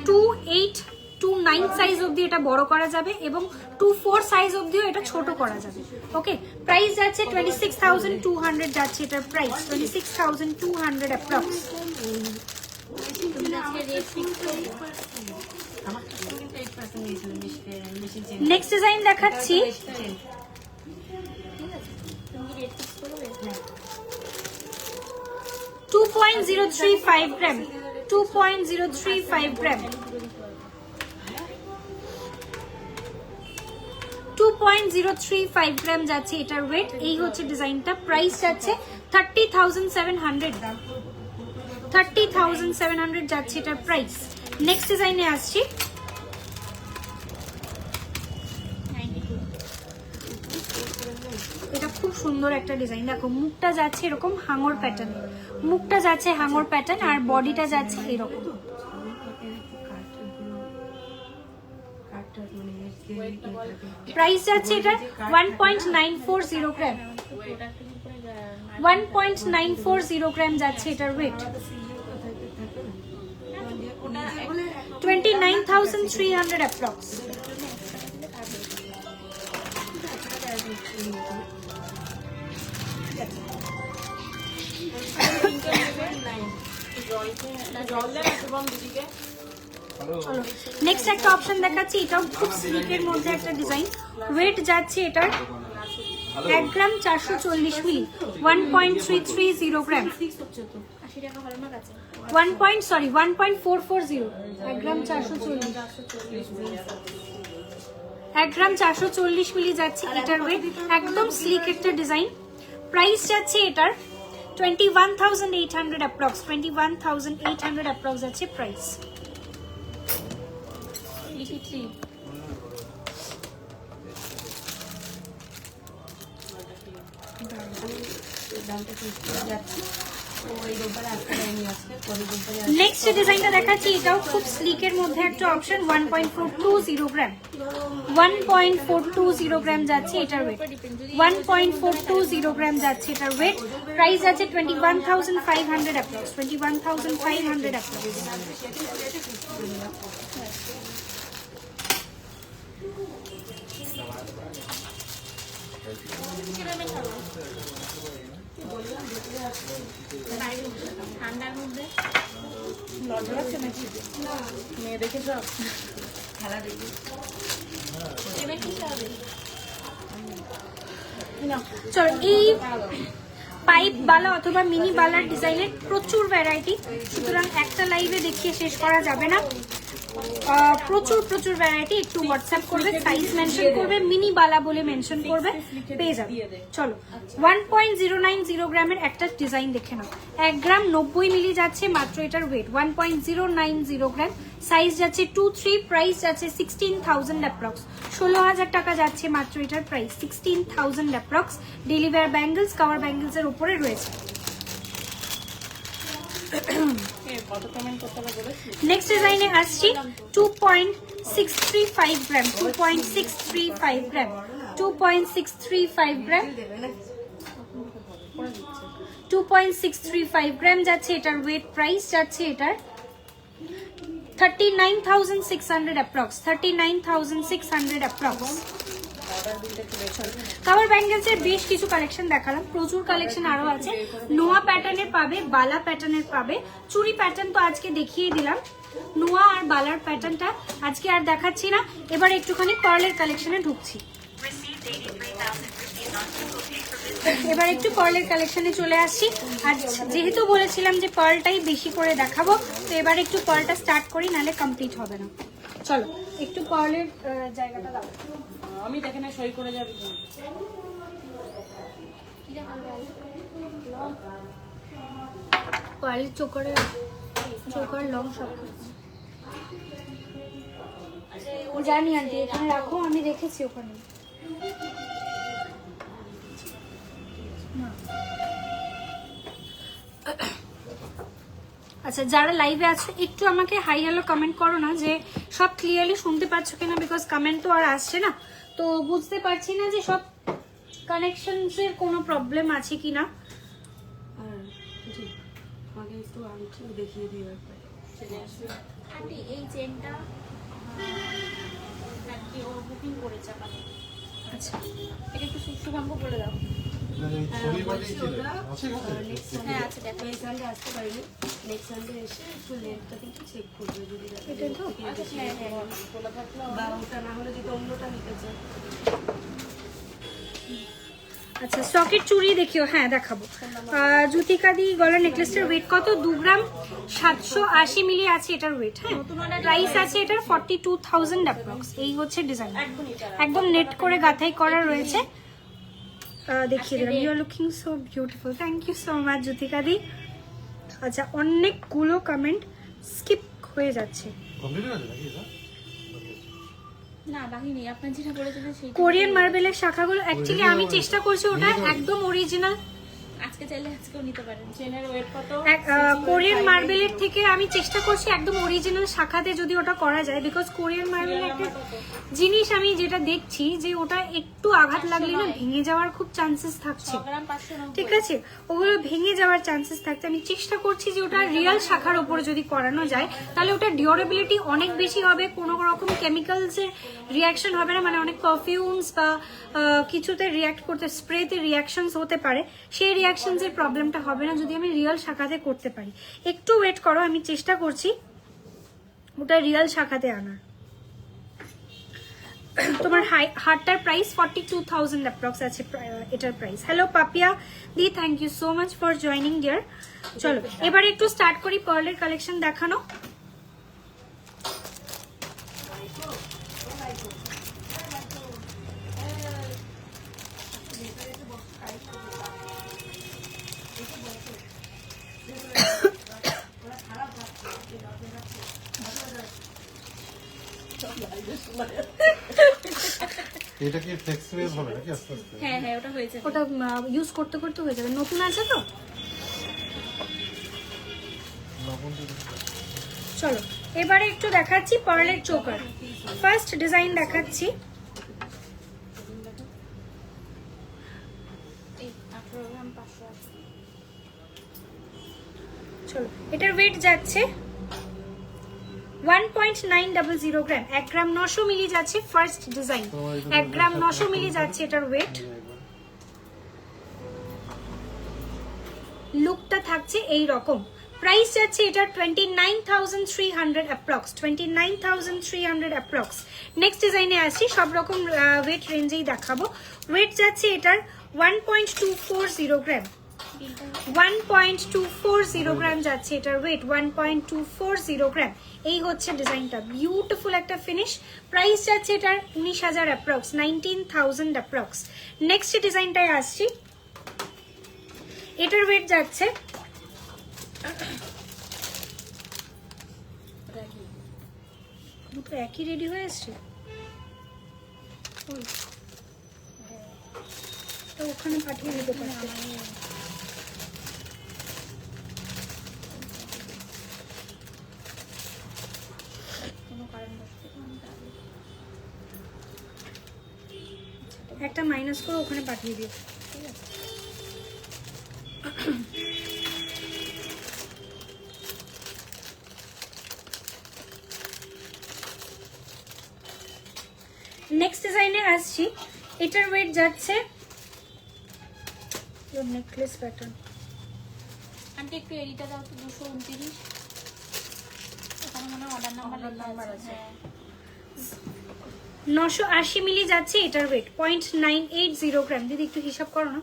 28 to 9 সাইজ অবধি এটা বড় করা যাবে এবং 24 সাইজ অবধিও এটা ছোট করা যাবে। ওকে, প্রাইস যাচ্ছে 26,200 যাচ্ছে এটার প্রাইস, 26,200 অ্যাপ্রক্স। নেক্সট ডিজাইন দেখাচ্ছি, 2.035 গ্রাম, 2.035 গ্রাম, 2.035 গ্রাম যাচ্ছে এটার ওয়েট। এই হচ্ছে ডিজাইনটা, প্রাইস যাচ্ছে 30,700 30,700 যাচ্ছে এটার প্রাইস। নেক্সট ডিজাইনে আসছি। এটা খুব সুন্দর একটা ডিজাইন, দেখো মুখটা যাচ্ছে এরকম হাঙর প্যাটার্ন, মুখটা যাচ্ছে হাঙর প্যাটার্ন আর বডিটা যাচ্ছে এরকম। প্রাইস যাচ্ছে এটা 1.940 গ্রাম, 1.940 গ্রাম যাচ্ছে এটার ওয়েট। 29,300 অ্যাপ্রক্স। নেক্সট একটা অপশন দেখাচ্ছি, এটাও খুব স্লিকের মধ্যে একটা ডিজাইন। ওয়েট যাচ্ছে এটার 1 গ্রাম 440 মিলি, 1.330 গ্রাম, 1.440, 1 গ্রাম 440, 1 গ্রাম 440 মিলি যাচ্ছে এটার ওয়েট। একদম স্লিক একটা ডিজাইন। প্রাইস যাচ্ছে এটার 21,800 অ্যাপ্রক্স, 21,800 অ্যাপ্রক্স যাচ্ছে প্রাইস। নেক্সট ডিজাইনটা দেখাচ্ছি, এটাও খুব স্লিকের মধ্যে একটা অপশন। 1.420 গ্রাম, 1.420 গ্রাম যাচ্ছে এটার ওয়েট, 1.420 গ্রাম যাচ্ছে এটার ওয়েট। প্রাইস আছে 21,500 অ্যাপ্রক্স, 21,500 অ্যাপ্রক্স। ঠান্ডার মধ্যে মেয়ে দেখে সব খেলা দেখি। এবার কি হবে? চলো, এই পাইপ বালা অথবা মিনি বালার ডিজাইনের প্রচুর ভ্যারাইটি, সুতরাং একটা লাইভে দেখিয়ে শেষ করা যাবে না। প্রচুর প্রচুর ভ্যারাইটি। একটু হোয়াটসঅ্যাপ করবে, সাইজ মেনশন করবে, মিনি বালা বলে মেনশন করবে, পেয়ে যাবে। চলো, 1.090 গ্রামের একটা ডিজাইন দেখে নাও। 1 গ্রাম 90 মিলি যাচ্ছে মাত্র এটার ওয়েট, 1.090 গ্রাম। সাইজ যাচ্ছে 2-3, প্রাইস যাচ্ছে 16,000 অ্যাপ্রক্স, 16,000 টাকা যাচ্ছে মাত্র এটার price, 16,000 approx. Deliver bangles, cover bangles এর উপরে রয়েছে। নেক্সট ডিজাইনে আসছি। 2.635 গ্রাম, 2.635 গ্রাম, 2.635 গ্রাম, 2.635 গ্রাম যাচ্ছে এটার ওয়েট। প্রাইস যাচ্ছে এটার 39,600 অ্যাপ্রক্স, 39,600 অ্যাপ্রক্স। কাভার ব্যাঙ্গেলস এর বেশ কিছু কালেকশন দেখালাম, প্রচুর কালেকশন আরো আছে। নোয়া প্যাটার্নের পাবে, বালা প্যাটার্নের পাবে, চুড়ি প্যাটার্ন তো আজকে দেখিয়ে দিলাম। নোয়া আর বালার প্যাটার্নটা আজকে আর দেখাচ্ছি না। এবার একটুখানি পার্লের কালেকশনে ঢুকছি। এবার একটু পার্লের কালেকশনে চলে আসছি। আর যেহেতু বলেছিলাম যে পার্লটাই বেশি করে দেখাবো, তো এবার একটু পার্লটা স্টার্ট করি, নাহলে কমপ্লিট হবে না। চলো, একটু পার্লের জায়গাটা দাও। আমি দেখে না সই করে যাবি। পার্লের চোকার লং সব জানি আন্টি, এখানে রাখো, আমি রেখেছি ওখানে। আচ্ছা, যারা লাইভে আছো একটু আমাকে হাই হ্যালো কমেন্ট করো না, যে সব ক্লিয়ারলি শুনতে পাচ্ছ কিনা, বিকজ কমেন্ট তো আর আসছে না, তো বুঝতে পারছি না যে সব কানেকশনস এর কোনো প্রবলেম আছে কিনা। আমাকে একটু আংটি দেখিয়ে দিও একবার। চলে আসবে আন্টি, এই চেনটা আন্টি ও বুকিং করেছে আমাকে। আচ্ছা, এটা একটু শুভাঙ্গ বলে দাও। হ্যাঁ, আচ্ছা দেখো। এই সানডে আসতে পারিনি, নেক্সট সানডে এসে একটু লেটটা কিন্তু চেক করবে যদি এটা তো বা ওটা না হলে যদি অন্যটা নিতে চায়। আচ্ছা, স্টকের চুড়ি দেখিও। হ্যাঁ, দেখাবো। জুতিকা দি গলার নেকলেসটার ওয়েট কত? 2 গ্রাম 780 মিলি আছে এটার ওয়েট। হ্যাঁ, প্রাইস আছে এটার 42,000 অ্যাপ্রক্স। এই হচ্ছে ডিজাইন, একদম নেট করে গাঁথাই করা রয়েছে। দেখিয়ে দিলাম। You are looking so beautiful, thank you so much Jyotika di. আচ্ছা, অনেকগুলো কমেন্ট স্কিপ হয়ে যাচ্ছে। না বাকি নেই, আপনার যেটা বলেছেন সেই কোরিয়ান মার্বেলের শাখাগুলো অ্যাকচুয়ালি আমি চেষ্টা করছি ওটা একদম অরিজিনাল। আজকে চাইলে আজকেও নিতে পারেন। চেনের ওয়েট কত? কোরিয়ান মার্বেলের থেকে আমি চেষ্টা করছি একদম অরিজিনাল শাখাতে যদি ওটা করা যায়, বিকজ কোরিয়ান মার্বেলের একটা জিনিস আমি যেটা দেখছি যে ওটা একটু আঘাত লাগলে না ভেঙে যাওয়ার খুব চান্সেস থাকছে, 100 গ্রাম 590। ঠিক আছে, ওগুলো ভেঙে যাওয়ার চান্সেস থাকছে। আমি চেষ্টা করছি যে ওটা রিয়েল শাখার উপরে যদি করানো যায় তাহলে ওটা ডিউরেবিলিটি অনেক বেশি হবে, কোনো রকম কেমিক্যালসের রিয়াকশন হবে না, মানে অনেক পারফিউমস বা কিছুতে রিয়াক্ট করতে, স্প্রেতে রিয়াকশনস হতে পারে, সেই রিয়াকশনসের প্রবলেমটা হবে না যদি আমি রিয়েল শাখাতে করতে পারি। একটু ওয়েট করো, আমি চেষ্টা করছি ওটা রিয়েল শাখাতে আনার। তোমার হারটার প্রাইস 42,000 অ্যাপ্রক্স আছে এটার price. Hello Papiya di, thank you so much for joining dear. চলো এবারে একটু স্টার্ট করি পার্লের কালেকশন দেখানো। এটা কি ফ্লেক্সিবল হবে নাকি আস্তে আস্তে? হ্যাঁ হ্যাঁ ওটা হয়েছে। ওটা ইউজ করতে করতে হয়ে যাবে, নতুন আছে তো। চলো এবারে একটু দেখাচ্ছি পার্লের চোকার। ফার্স্ট ডিজাইন দেখাচ্ছি। এই 18 গ্রাম 580। চলো এটার ওয়েট যাচ্ছে 1.900 গ্রাম, 1 গ্রাম 900 মিলি যাচ্ছে। ফার্স্ট ডিজাইন 1 গ্রাম 900 মিলি যাচ্ছে এটার ওয়েট। লুকটা থাকছে এই রকম। প্রাইস যাচ্ছে এটার 29,300 অ্যাপ্রক্স, 29,300 অ্যাপ্রক্স। নেক্সট ডিজাইনে আসছি, সব রকম ওয়েট রেঞ্জেই দেখাবো। ওয়েট যাচ্ছে এটার 1.240 গ্রাম, 1.240 গ্রাম যাচ্ছে এটার ওয়েট, 1.240 গ্রাম। এই হচ্ছে ডিজাইনটা, বিউটিফুল একটা ফিনিশ। প্রাইস যাচ্ছে এটার 19,000 অ্যাপ্রক্স, 19,000 অ্যাপ্রক্স। নেক্সট ডিজাইনটায় আসছি, এটার ওয়েট যাচ্ছে দুটো একই রেডি হয়ে এসছে। তো ওখানে পাঠিয়ে দিতে পারতে। কোনো কারণ বশত একটা মাইনাস করে ওখানে পাঠিয়ে দিও। ঠিক আছে। নেক্সট ডিজাইনে আসছি, এটার ওয়েট যাচ্ছে নেকলেস প্যাটার্ন। আন্টি একটু এডিটা দাও তো, 229। ওখানে মনে হয় অর্ডার নাম্বার আছে। 980 মিলি যাচ্ছে এটার ওয়েট, 0.980 গ্রাম। দিদি একটু হিসাব করো না।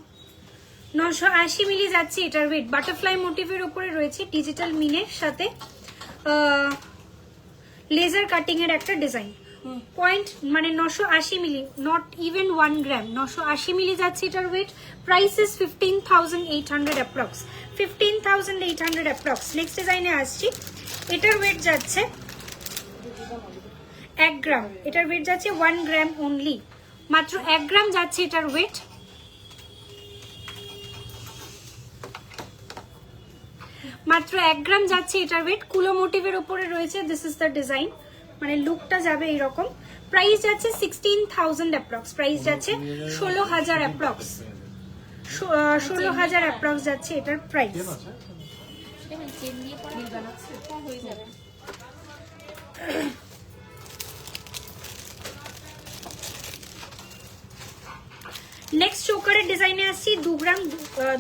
980 মিলি যাচ্ছে এটার ওয়েট। বাটারফ্লাই মোটিভের উপরে রয়েছে ডিজিটাল মিনের সাথে লেজার কাটিং এর একটা ডিজাইন। পয়েন্ট মানে 980 মিলি, নট ইভেন 1 গ্রাম। 980 মিলি যাচ্ছে এটার weight. Price is 15,800 approx, 15,800 approx. Next ডিজাইনে আসছি, এটার ওয়েট যাচ্ছে 1 গ্রাম। এটার ওয়েট যাচ্ছে 1 গ্রাম অনলি, মাত্র 1 গ্রাম যাচ্ছে এটার ওয়েট। মাত্র 1 গ্রাম যাচ্ছে এটার ওয়েট। কুলো মোটিভের উপরে রয়েছে। দিস ইজ দ্য ডিজাইন, মানে লুকটা যাবে এইরকম। প্রাইস যাচ্ছে 16,000 অ্যাপ্রক্স, প্রাইস যাচ্ছে 16,000 অ্যাপ্রক্স, 16,000 অ্যাপ্রক্স যাচ্ছে এটার প্রাইস। চেন দিয়ে পরে হয়ে যাবে। নেক্সট চোকারের ডিজাইনে আসছি 2 গ্রাম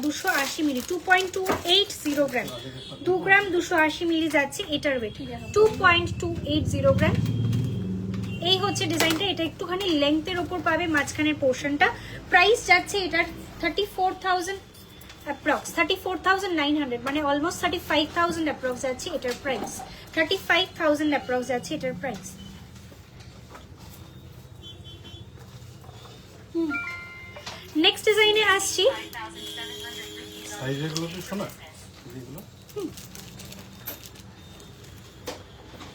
280 মিলি, 2.280 গ্রাম। 2 গ্রাম 280 মিলি যাচ্ছে এটার ওয়েট, 2.280 গ্রাম। এই হচ্ছে ডিজাইনটা। এটা একটুখানি লেংথের ওপর পাবে মাঝখানের পোর্শনটা। প্রাইস যাচ্ছে এটার 34,000 অ্যাপ্রক্স, 34,900, মানে অলমোস্ট 35,000 অ্যাপ্রক্স যাচ্ছে এটার প্রাইস। 35,000 অ্যাপ্রক্স যাচ্ছে এটার প্রাইস। নেক্সট ডিজাইনে আসছি। সাইজ এগুলো কি শোনা এগুলো?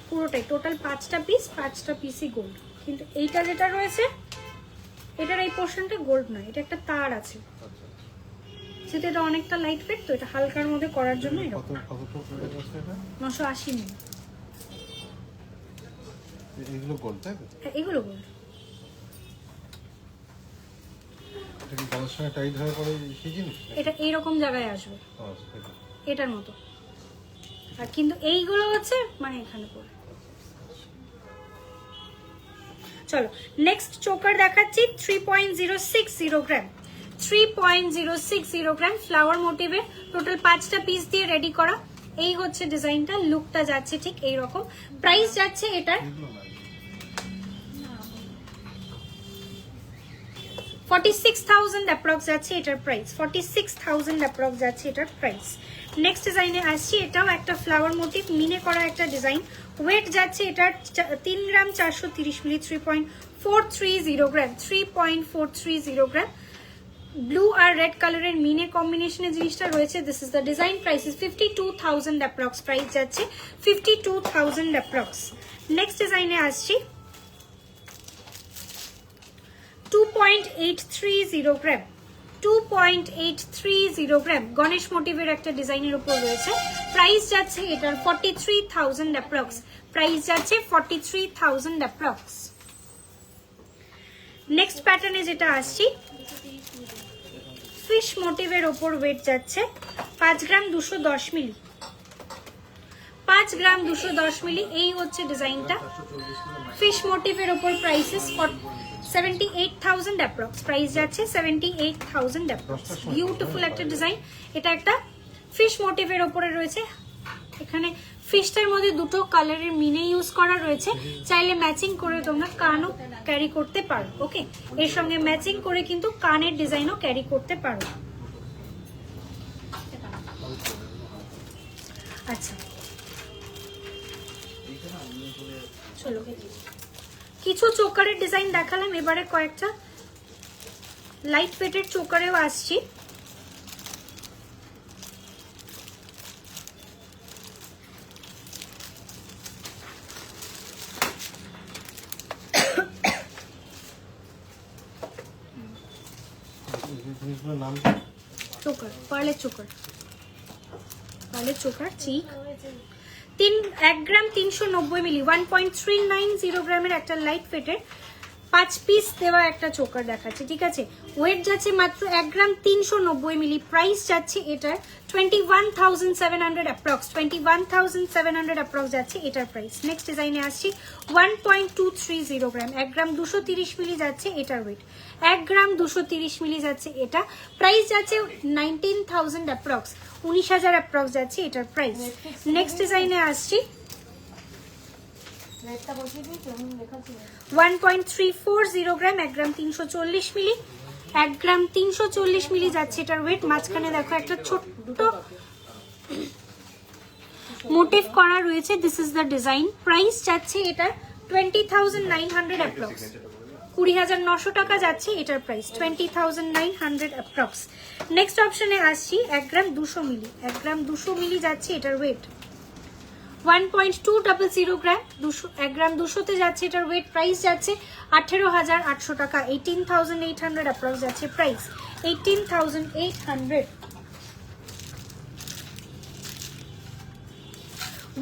পুরোটাই টোটাল 5টা পিস, 5টা পিসই গোল্ড। কিন্তু এইটা যেটা রয়েছে এটার এই পোর্শনটা গোল্ড নয়, এটা একটা তার আছে, সেটা এটা অনেকটা লাইট ওয়েট, তো এটা হালকার মধ্যে করার জন্য কত এরকম। কত টাকা আছে এটা? 980 মিলি। এগুলো গোল্ড তাই তো? এগুলো গোল্ড। এটা কি গলার সঙ্গে টাইট হয়ে পড়ে সেই জিনিস? এটা এইরকম জায়গায় আসবে ও, সেটা। এটার মতো। আর কিন্তু এইগুলো হচ্ছে মানে এখানে পড়ে। চলো নেক্সট চোকার দেখাচ্ছি 3.060 গ্রাম। 3.060 গ্রাম ফ্লাওয়ার মোটিভে টোটাল 5টা পিস দিয়ে রেডি করা। এই হচ্ছে ডিজাইনটা, লুকটা যাচ্ছে ঠিক এই রকম। প্রাইস যাচ্ছে এটার এগুলো না 46,000 অ্যাপ্রক্স যাচ্ছে এটার প্রাইস। 46,000 অ্যাপ্রক্স যাচ্ছে এটার প্রাইস। নেক্সট ডিজাইনে আসছি, এটাও একটা ফ্লাওয়ার মোটিভ মিনে করা একটা ডিজাইন। ওয়েট যাচ্ছে এটার 3 গ্রাম 430 মিলি। 3.430 গ্রাম। 3.430 গ্রাম। ব্লু আর রেড কালারের মিনে কম্বিনেশনে জিনিসটা রয়েছে। This is the design. Price is 52,000 approx. Price যাচ্ছে 52,000 অ্যাপ্রক্স। নেক্সট ডিজাইনে আসছি 2.830 গ্রাম। 2.830 গ্রাম গণেশ মোটিভের একটা ডিজাইনের উপর রয়েছে। প্রাইস যাচ্ছে এটার 43,000 অ্যাপ্রক্স। প্রাইস যাচ্ছে 43,000 অ্যাপ্রক্স। নেক্সট প্যাটার্নে যেটা আসছি ফিশ মোটিভের ওপর ওয়েট যাচ্ছে 5 গ্রাম 210 মিলি। 5 গ্রাম 210 মিলি। এই হচ্ছে ডিজাইনটা ফিশ মোটিভের ওপর। Prices 78,000 approx. প্রাইস যাচ্ছে 78,000 অ্যাপ্রক্স। বিউটিফুল একটা ডিজাইন। এটা একটা ফিশ মোটিভের ওপরে রয়েছে। এখানে ফিশটার মধ্যে দুটো কালারের মিনে ইউজ করা রয়েছে। চাইলে ম্যাচিং করে তোমরা কানও ক্যারি করতে পারো। ওকে, এর সঙ্গে ম্যাচিং করে কিন্তু কানের ডিজাইনও ক্যারি করতে পারো। আচ্ছা চলো, কিছু চোকারের ডিজাইন দেখালাম, এবারে কয়েকটা লাইট ওয়েটের চোকারেও আসছি। জিনিসগুলোর নাম কি? চোকার, পার্লের চোকার। পার্লের চোকার চিক 1 গ্রাম 390 মিলি। 1.390 গ্রামের একটা লাইট ওয়েটের 5 পিস দেওয়া একটা চোকার দেখাচ্ছে। ঠিক আছে, ওয়েট যাচ্ছে মাত্র 1 গ্রাম 390 মিলি। প্রাইস যাচ্ছে এটার 21,700 অ্যাপ্রক্স। 21,700 অ্যাপ্রক্স যাচ্ছে এটার প্রাইস। নেক্সট ডিজাইনে আসছি 1.230 গ্রাম। 1 গ্রাম 230 মিলি যাচ্ছে এটার ওয়েট। 1 গ্রাম 230 মিলি যাচ্ছে এটা। প্রাইস যাচ্ছে 19,000 অ্যাপ্রক্স। 19,000 অ্যাপ্রক্স যাচ্ছে এটার প্রাইস। নেক্সট ডিজাইনে আসছি 1.340 গ্রাম। 1 গ্রাম 340 মিলি। 1 গ্রাম 340 মিলি যাচ্ছে এটার ওয়েট। মাঝখানে দেখো একটা ছোট্ট মোটিভ করা রয়েছে। This is the design. Price যাচ্ছে এটার 20,900 অ্যাপ্রক্স। 20,900 টাকা যাচ্ছে এটার প্রাইস। 20,900 অ্যাপ্রক্স। নেক্সট অপশনে আসছি 1 গ্রাম 200 মিলি। 1 গ্রাম 200 মিলি যাচ্ছে এটার ওয়েট। 1.200 গ্রাম। 1 গ্রাম 200-তে যাচ্ছে এটার ওয়েট। প্রাইস যাচ্ছে 18,800 টাকা। 18,800 অ্যাপ্রক্স যাচ্ছে প্রাইস। 18,800।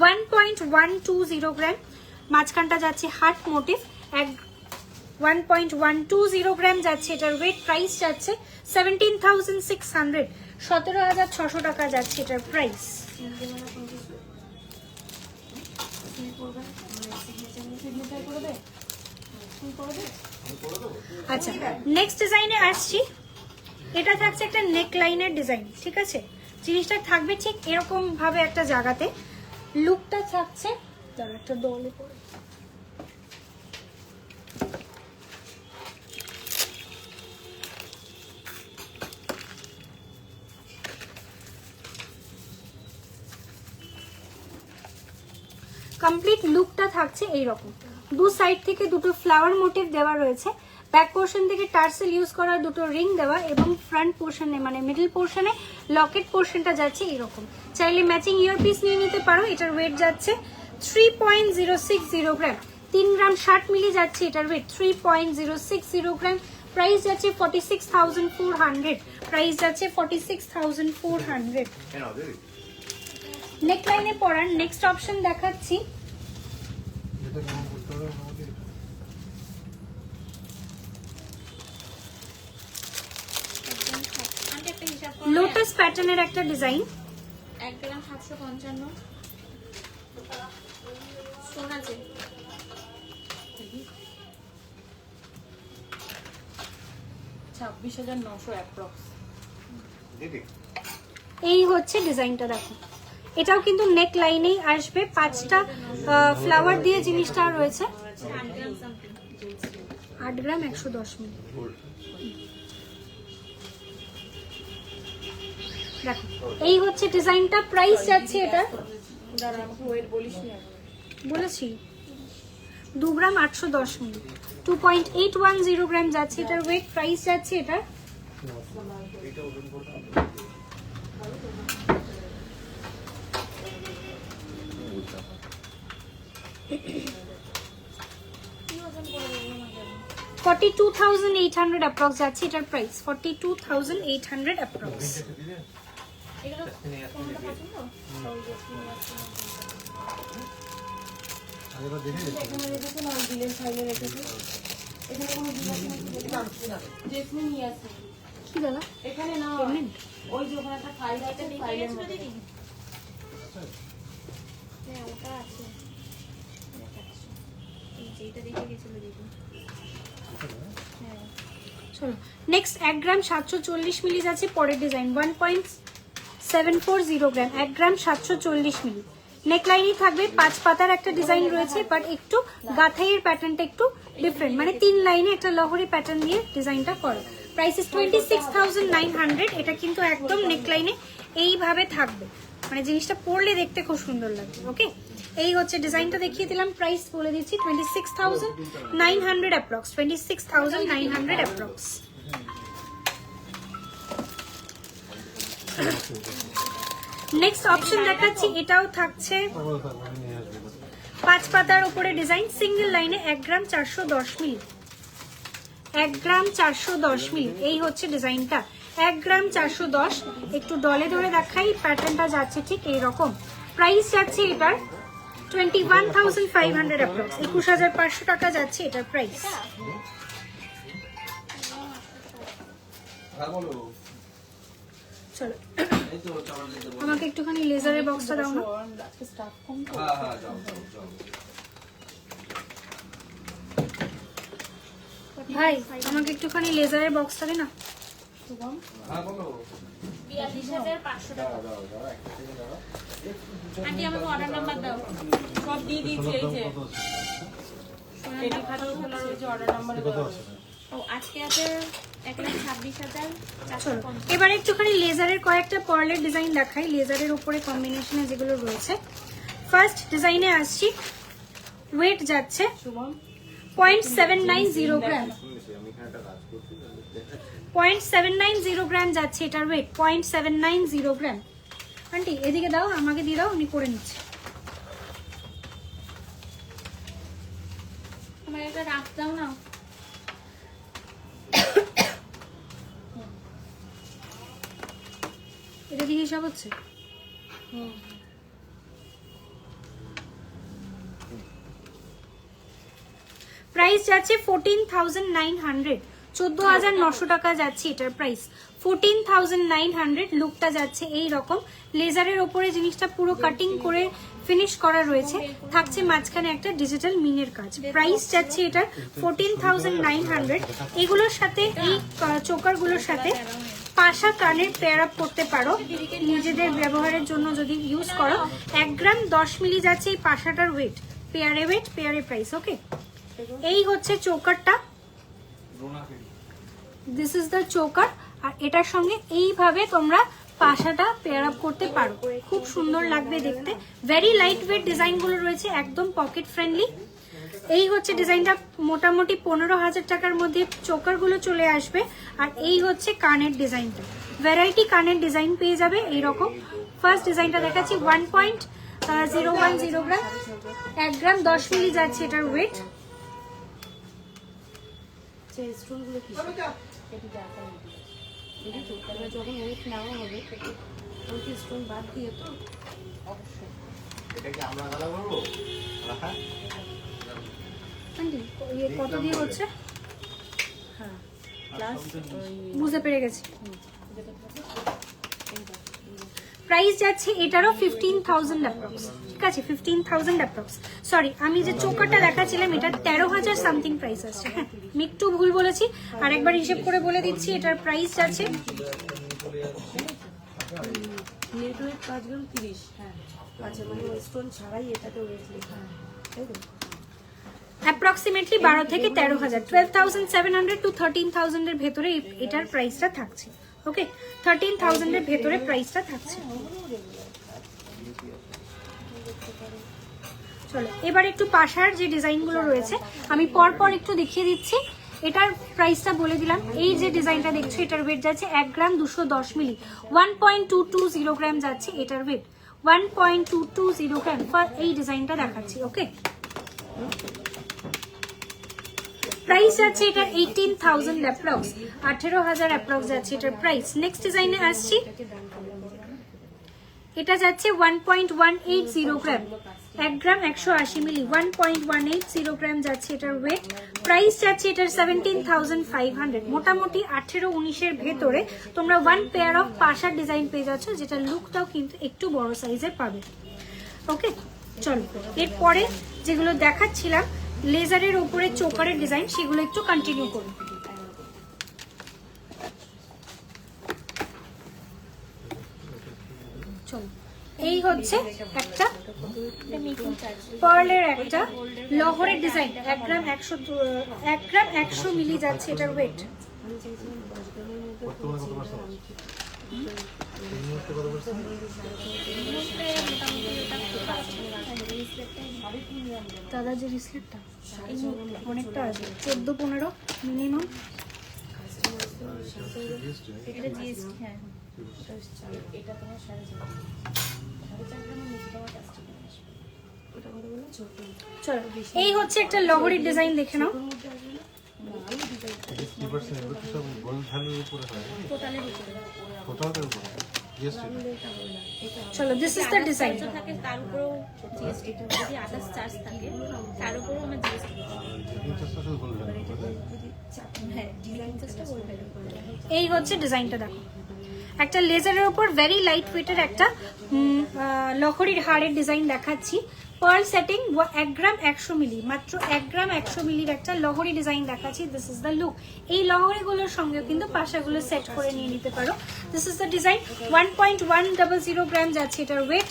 1.120 গ্রাম। মাঝখানটা যাচ্ছে হার্ট মোটিভ। 1.120 গ্রাম যাচ্ছে এটার ওয়েট। প্রাইস যাচ্ছে 17,600। 17,600 টাকা যাচ্ছে এটার প্রাইস। আচ্ছা নেক্সট ডিজাইনে আসছি। এটা থাকছে একটা নেক লাইনের ডিজাইন। ঠিক আছে, জিনিসটা থাকবে ঠিক এরকম ভাবে একটা জায়গাতে। লুকটা থাকছে একটা দোলে পড়ে। কমপ্লিট লুকটা থাকছে এইরকম। দু সাইড থেকে দুটো ফ্লাওয়ার মোটিভ দেওয়া রয়েছে। ব্যাক পোর্শন থেকে টার্সেল ইউজ করা দুটো রিং দেওয়া এবং ফ্রন্ট পোর্শনে মানে মিডল পোর্শনে লকেট পোর্শনটা যাচ্ছে এরকম। চাইলে ম্যাচিং ইয়ারপিস নিয়ে নিতে পারো। এটার ওয়েট যাচ্ছে 3.060 গ্রাম, 3 গ্রাম 60 মিলি যাচ্ছে এটার ওয়েট 3.060 গ্রাম। প্রাইস যাচ্ছে 46,400, প্রাইস যাচ্ছে 46,400। নেকলাইনে পরার নেক্সট অপশন দেখাচ্ছি। যেটা কেমন করতে হবে আমাকে আন্টি একটা হিসাব করো। লোটাস প্যাটার্নের একটা ডিজাইন, 1 গ্রাম 755 স্টোন আছে। 26,900 অ্যাপ্রক্স। এই হচ্ছে ডিজাইনটা দেখো। এটাও কিন্তু নেক লাইনেই আসবে, 5টা ফ্লাওয়ার দিয়ে জিনিসটা রয়েছে। 8 গ্রাম সামথিং। 8 গ্রাম 110 মিলি। দেখো এই হচ্ছে ডিজাইনটা। প্রাইস যাচ্ছে এটা দাঁড়া আমাকে ওয়েট বলিস না। বলেছি 2 গ্রাম 810 মিলি, 2.810 গ্রাম যাচ্ছে এটার ওয়েট। প্রাইস যাচ্ছে এটা কি ওজন পড়বে বলো না কেন? 42,800 অ্যাপ্রক্স যাচ্ছে এটার প্রাইস 42,800 অ্যাপ্রক্স। এগুলো কোনটা পছন্দ? আগেবার দেখে গেছি। এখানে রেখেছে না বিলের ফাইলে রেখেছে। এখানে কোনো জিনিস না। জেসমিন নিয়ে আসে। কি দাদা এখানে না ওই যে ওখানে একটা ফাইল আছে দেখে ফাইলের গেছিল মধ্যে। দিদি? হ্যাঁ ওটা আছে। দেখাচ্ছি। এই যে এটা দেখে গেছিল দিদি। হ্যাঁ চলো নেক্সট 1 গ্রাম 740 মিলি যাচ্ছে পরের ডিজাইন 1.740 গ্রাম, 1 গ্রাম 740 মিলি। নেকলাইনই থাকবে, 5 পাতার একটা ডিজাইন রয়েছে, বাট একটু গাথাইয়ের প্যাটার্নটা একটু ডিফারেন্ট, মানে 3 লাইনে একটা লহরি প্যাটার্ন দিয়ে ডিজাইনটা করা। Price is 26,900। এটা কিন্তু একদম নেকলাইনে এইভাবে থাকবে, মানে জিনিসটা পরলে দেখতে খুব সুন্দর লাগবে। ওকে, এই হচ্ছে ডিজাইনটা দেখিয়ে দিলাম। প্রাইস বলে দিচ্ছি 26,900 অ্যাপ্রক্স, 26,900 অ্যাপ্রক্স। নেক্সট অপশন দেখাচ্ছি, এটাও থাকছে আবার তারপরে নিয়ে আসবে 5 পাতার উপরে ডিজাইন, সিঙ্গেল লাইনে 1 গ্রাম 410 মিলি, 1 গ্রাম 410 মিলি। এই হচ্ছে ডিজাইনটা 1 গ্রাম 410। একটু ডলে ধরে দেখাই, প্যাটার্নটা যাচ্ছে ঠিক এইরকম। প্রাইস যাচ্ছে এটার 21,500 অ্যাপ্রক্স, 21,500 টাকা যাচ্ছে এটার প্রাইস। চলো আমাকে একটুখানি লেজারের বক্সটা দাও না আজকে স্টাফ কম তো। ভাই, আমাকে একটুখানি লেজারের বক্সটা দে না। শুভম 42,500 টাকা। আন্টি আমাকে অর্ডার নাম্বার দাও। সব দিয়ে দিয়েছি। এই যে কত আছে? এডি খাতাও খোলা রয়েছে, অর্ডার নাম্বার কত আছে? ও আজকে আছে 1,26,450। চলো এবার একটুখানি লেজারের কয়েকটা পার্লের ডিজাইন দেখাই, লেজারের উপরে কম্বিনেশনে যেগুলো রয়েছে। ফার্স্ট ডিজাইনে আসছি, ওয়েট যাচ্ছে শুভম 0.790 গ্রাম, 0.790 গ্রাম যাচ্ছে এটার ওয়েট, 0.790 গ্রাম। আন্টি এদিকে দাও, আমাকে দিয়ে দাও, আমি করে নিচ্ছি। আমার একটা রাখ দাও না। এটা দিয়ে হিসাব হচ্ছে। প্রাইস যাচ্ছে 14,900, 14,900 টাকা যাচ্ছে এটার প্রাইস, 14,900। লুকটা যাচ্ছে এই রকম, লেজারের ওপরে জিনিসটা পুরো কাটিং করে ফিনিশ করা রয়েছে, থাকছে মাঝখানে একটা ডিজিটাল মিনের কাজ। প্রাইস যাচ্ছে এটার 14,900। এগুলোর সাথে এই চোকারগুলোর সাথে পাশা কানের পেয়ার আপ করতে পারো নিজেদের ব্যবহারের জন্য যদি ইউজ করো। 1 গ্রাম 10 মিলি যাচ্ছে এই পাশাটার ওয়েট, পেয়ারে ওয়েট পেয়ারে প্রাইস। ওকে, এই হচ্ছে চোকারটা, দিস ইজ দ্য চোকার। আর এটার সঙ্গে এইভাবে তোমরা পাশাটা পেয়ার আপ করতে পারো, খুব সুন্দর লাগবে দেখতে। ভেরি লাইট ওয়েট ডিজাইন গুলো রয়েছে, একদম পকেট ফ্রেন্ডলি। এই হচ্ছে ডিজাইনটা, মোটামুটি 15,000 টাকার মধ্যে চোকার গুলো চলে আসবে। আর এই হচ্ছে কানের ডিজাইনটা, ভ্যারাইটি কানের ডিজাইন পেয়ে যাবে এইরকম। ফার্স্ট ডিজাইনটা দেখাচ্ছি 1.010 গ্রাম, 1 গ্রাম 10 মিলি যাচ্ছে এটার ওয়েট। স্টোনগুলো কি এটি দেখা এটা তো তাহলে যখন ওয়েট নেওয়া হবে ওই স্টোন বাদ দিয়ে তো অবশ্যই এটা কি আমরা গালা করবো? আন্টি ইয়ে কত দিয়ে হচ্ছে? হ্যাঁ প্লাস ওই বুঝতে পেরে গেছি। প্রাইস যাচ্ছে এটারও 15,000 অ্যাপ্রক্স, ঠিক আছে 15,000 অ্যাপ্রক্স। সরি, আমি যে চোকারটা দেখাচ্ছিলাম এটা 13,000 সামথিং প্রাইস আছে। হ্যাঁ আমি একটু ভুল বলেছি, আরেকবার হিসেব করে বলে দিচ্ছি। এটার প্রাইস যাচ্ছে নেট ওয়েট 5 গ্রাম 30। হ্যাঁ আচ্ছা, মানে স্টোন ছাড়াই এটাতে ওয়েট লেখা, তাই তো? অ্যাপ্রক্সিমেটলি 12 থেকে 13,000, 12,700 টু 13,000 এর ভেতরে এটার প্রাইসটা থাকছে। ওকে, 13,000 এর ভেতরে প্রাইসটা থাকছে। চলো এবার একটু পাশার যে ডিজাইনগুলো রয়েছে আমি পরপর একটু দেখিয়ে দিচ্ছি। এটার প্রাইসটা বলে দিলাম। এই যে ডিজাইনটা দেখছো এটার ওয়েট যাচ্ছে 1 গ্রাম 210 মিলি, 1.220 গ্রাম যাচ্ছে এটার ওয়েট, 1.220 গ্রাম ফর এই ডিজাইনটা দেখাচ্ছি। ওকে, প্রাইস যাচ্ছে এটা 18,000 অ্যাপ্রক্স, 18,000 অ্যাপ্রক্স যাচ্ছে এটার প্রাইস। নেক্সট ডিজাইনে আসছি, এটা যাচ্ছে 1.180 গ্রাম, 1 গ্রাম 180 মিলি, 1.180 গ্রাম যাচ্ছে এটার ওয়েট। প্রাইস যাচ্ছে এটার 17,500। মোটামুটি 18-19 এর ভেতরে তোমরা ওয়ান পেয়ার অফ পাশার ডিজাইন পেয়ে যাচ্ছ, যেটা লুকটাও কিন্তু একটু বড় সাইজের পাবে। ওকে, চলো এরপরে যেগুলো দেখাচ্ছিলাম লেজারের উপরে চোকারের ডিজাইন, সেগুলো একটু কন্টিনিউ করব। চলো, এই হচ্ছে একটা পার্লের একটা লহরের ডিজাইন, 1 গ্রাম 100 মিলি যাচ্ছে এটার ওয়েট। দাদা যে রিসলেটটা অনেকটা আছে, 14-15 মিনিমাম। এটা জিএসটি। হ্যাঁ এটা তোমার 4.5 গ্রামের নিচে তোমার কাস্টমার আসবে, ওটা বলে বলে ছোট। চলো এই হচ্ছে একটা লহরির ডিজাইন, দেখে নাও। চলো দিস ইজ দ্য ডিজাইন। থাকে তার উপরেও জিএসটি, যদি আদার্স চার্জ থাকে তার উপরেও আমরা জিএসটি। হ্যাঁ ডিজাইন চার্জটা বলবে। এই হচ্ছে ডিজাইনটা, দেখো একটা লেজারের উপর ভেরি লাইট ওয়েটের একটা লহরির হাড়ের ডিজাইন দেখাচ্ছি। পার্ল সেটিং 1 গ্রাম 100 মিলি, মাত্র 1 গ্রাম 100 মিলির একটা লহরি ডিজাইন দেখাচ্ছি। This is the look. এই লহরিগুলোর সঙ্গে কিন্তু পাশাগুলো সেট করে নিয়ে নিতে পারো। দিস ইজ দ্য ডিজাইন, 1.100 গ্রাম যাচ্ছে এটার ওয়েট।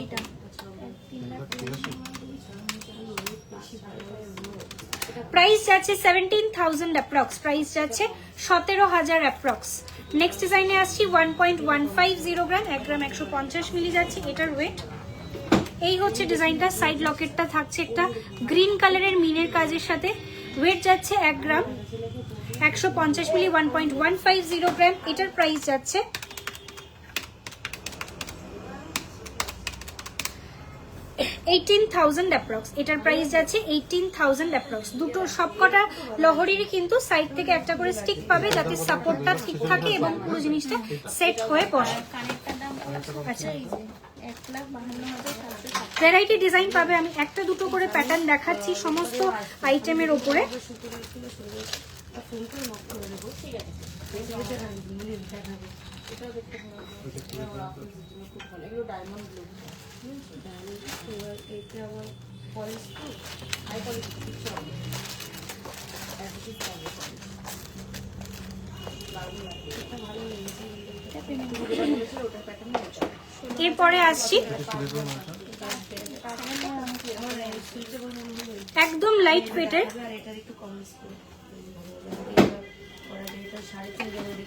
এইটা প্রাইস যাচ্ছে 17,000 অ্যাপ্রক্স, প্রাইস যাচ্ছে 17,000 অ্যাপ্রক্স। নেক্সট ডিজাইনে আসছি 1.150 গ্রাম, 1 গ্রাম 150 মিলি যাচ্ছে এটার ওয়েট। এই হচ্ছে ডিজাইনটা, সাইড লকেটটা থাকছে একটা গ্রিন কালারের মিনের কাজের সাথে। ওয়েট যাচ্ছে 1 গ্রাম 150 মিলি, 1.150 গ্রাম। এটার প্রাইস যাচ্ছে 18,000 অ্যাপ্রক্স। এটার প্রাইস যাচ্ছে 18,000 অ্যাপ্রক্স। দুটো সবকটা লহরিরই কিন্তু সাইড থেকে একটা করে স্টিক পাবে, যাতে সাপোর্টটা ঠিক থাকে এবং পুরো জিনিসটা সেট হয়ে বসে। কানেরটার দাম আচ্ছা, 1,52,760। ভ্যারাইটি ডিজাইন পাবে। আমি একটা দুটো করে প্যাটার্ন দেখাচ্ছি সমস্ত আইটেমের ওপরে। এরপরে আসছি একদম লাইট ওয়েটের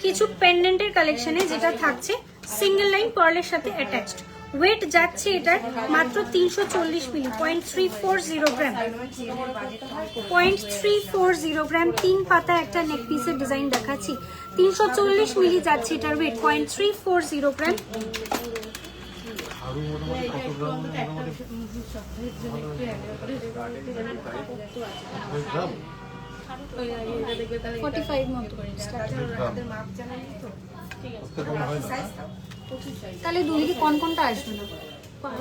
কিছু পেন্ডেন্টের কালেকশনে, যেটা থাকছে সিঙ্গেল লাইন পার্লের সাথে অ্যাটাচড। ওয়েট যাচ্ছে এটার মাত্র 340 মিলি, 0.340 গ্রাম, 0.340 গ্রাম। 3 পাতা একটা নেক পিসের ডিজাইন দেখাচ্ছি, 340 মিলি যাচ্ছে এটার ওয়েট, 0.340 গ্রাম। আরো মোটামুটি কত গ্রাম মোটামুটি সপ্তাহের জন্য একটু গ্রাম 45 মতো। হাতের মাপ জানাই তো ঠিক আছে কত কম হয় না সাইজ দাও 25 সাইজ তাহলে দুদিকে কোন কোনটা আসবে না,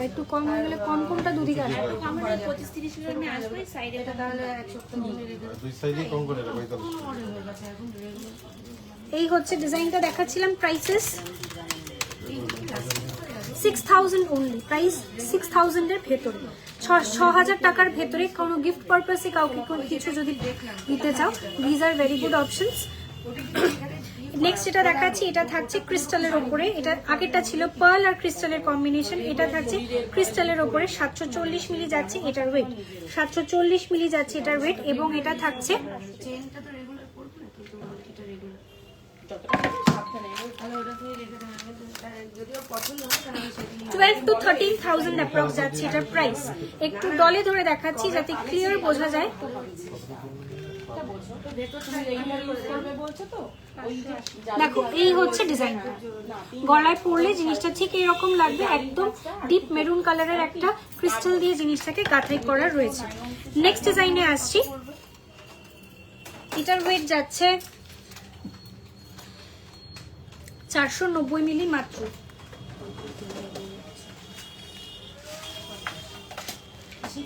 একটু কম হয়ে গেলে কোন কোনটা দুদিকে আসবে? আমাদের 25-30 কিলো নিয়ে আসবে সাইডে এটা তাহলে এক সপ্তাহ ধরে রেখে দুই সাইডেই কম করে রাখো 45 মনে হয়ে গেছে এখন রেগুলার এই হচ্ছে ডিজাইনটা দেখাচ্ছিলাম। প্রাইসেস 6000 অনলি, প্রাইস 6000 এর ভেতরে, 6000 টাকার ভেতরে। কোনো গিফট পারপাসে কাউকে কোনো কিছু যদি দিতে চাও, these are very good options. Next যেটা দেখাচ্ছি এটা থাকছে ক্রিস্টালের ওপরে, এটা আগেরটা ছিল পার্ল আর ক্রিস্টালের কম্বিনেশন, এটা থাকছে ক্রিস্টালের ওপরে। 740 মিলি যাচ্ছে এটার ওয়েট, 740 মিলি যাচ্ছে এটার ওয়েট, এবং এটা থাকছে চেনটা তো রেগুলার করবে না কিন্তু এটা রেগুলার যতটা সাবধানে তাহলে ওটা তুই রেখে দেন যদিও পছন্দ হয় তাহলে সেটা 12 to 13,000 অ্যাপ্রক্স যাচ্ছে এটার প্রাইস। একটু ডলে ধরে দেখাচ্ছি যাতে ক্লিয়ার বোঝা যায়। দেখো এই হচ্ছে ডিজাইনটা, গলায় পরলে জিনিসটা ঠিক এরকম লাগবে, একদম ডিপ মেরুন কালারের একটা ক্রিস্টাল দিয়ে জিনিসটাকে গাঁথাই করা রয়েছে। নেক্সট ডিজাইনে আসছি, এটার ওয়েট যাচ্ছে 490 মিলি মাত্র,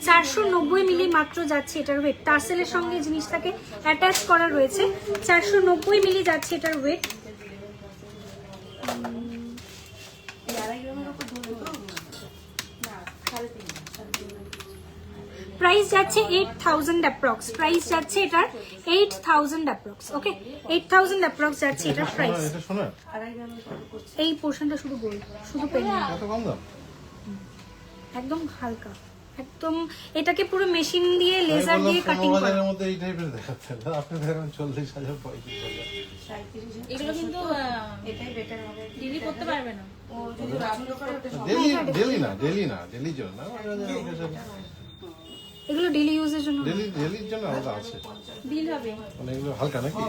490 মিলি মাত্র যাচ্ছে এটার ওয়েট। টার্সেলের সঙ্গে জিনিসটাকে অ্যাটাচ করা রয়েছে, 490 মিলি যাচ্ছে এটার ওয়েট। প্রাইস যাচ্ছে 8000 অ্যাপ্রক্স, প্রাইস যাচ্ছে এটার 8000 অ্যাপ্রক্স। ওকে, 8000 অ্যাপ্রক্স যাচ্ছে এটার প্রাইস। এটা শোনা এই পোর্শনটা শুধু গোল্ড, শুধু পেন, এত কম দাম একদম হালকা, একদম এটাকে পুরো মেশিন দিয়ে লেজার দিয়ে কাটিং করা। 15,000 এর মধ্যে এই টাইপের দেখাচ্ছেন, আপনি দেখেন 40,000 35,000। এগুলো কিন্তু এটাই বেটার হবে ডিলি করতে পারবে না। ও যদি পছন্দ করে ওটা ডেলির জন্য না, এগুলো ডেলি ইউজের জন্য। ডেলির জন্য আলাদা আছে, বিল হবে মানে এগুলো হালকা নাকি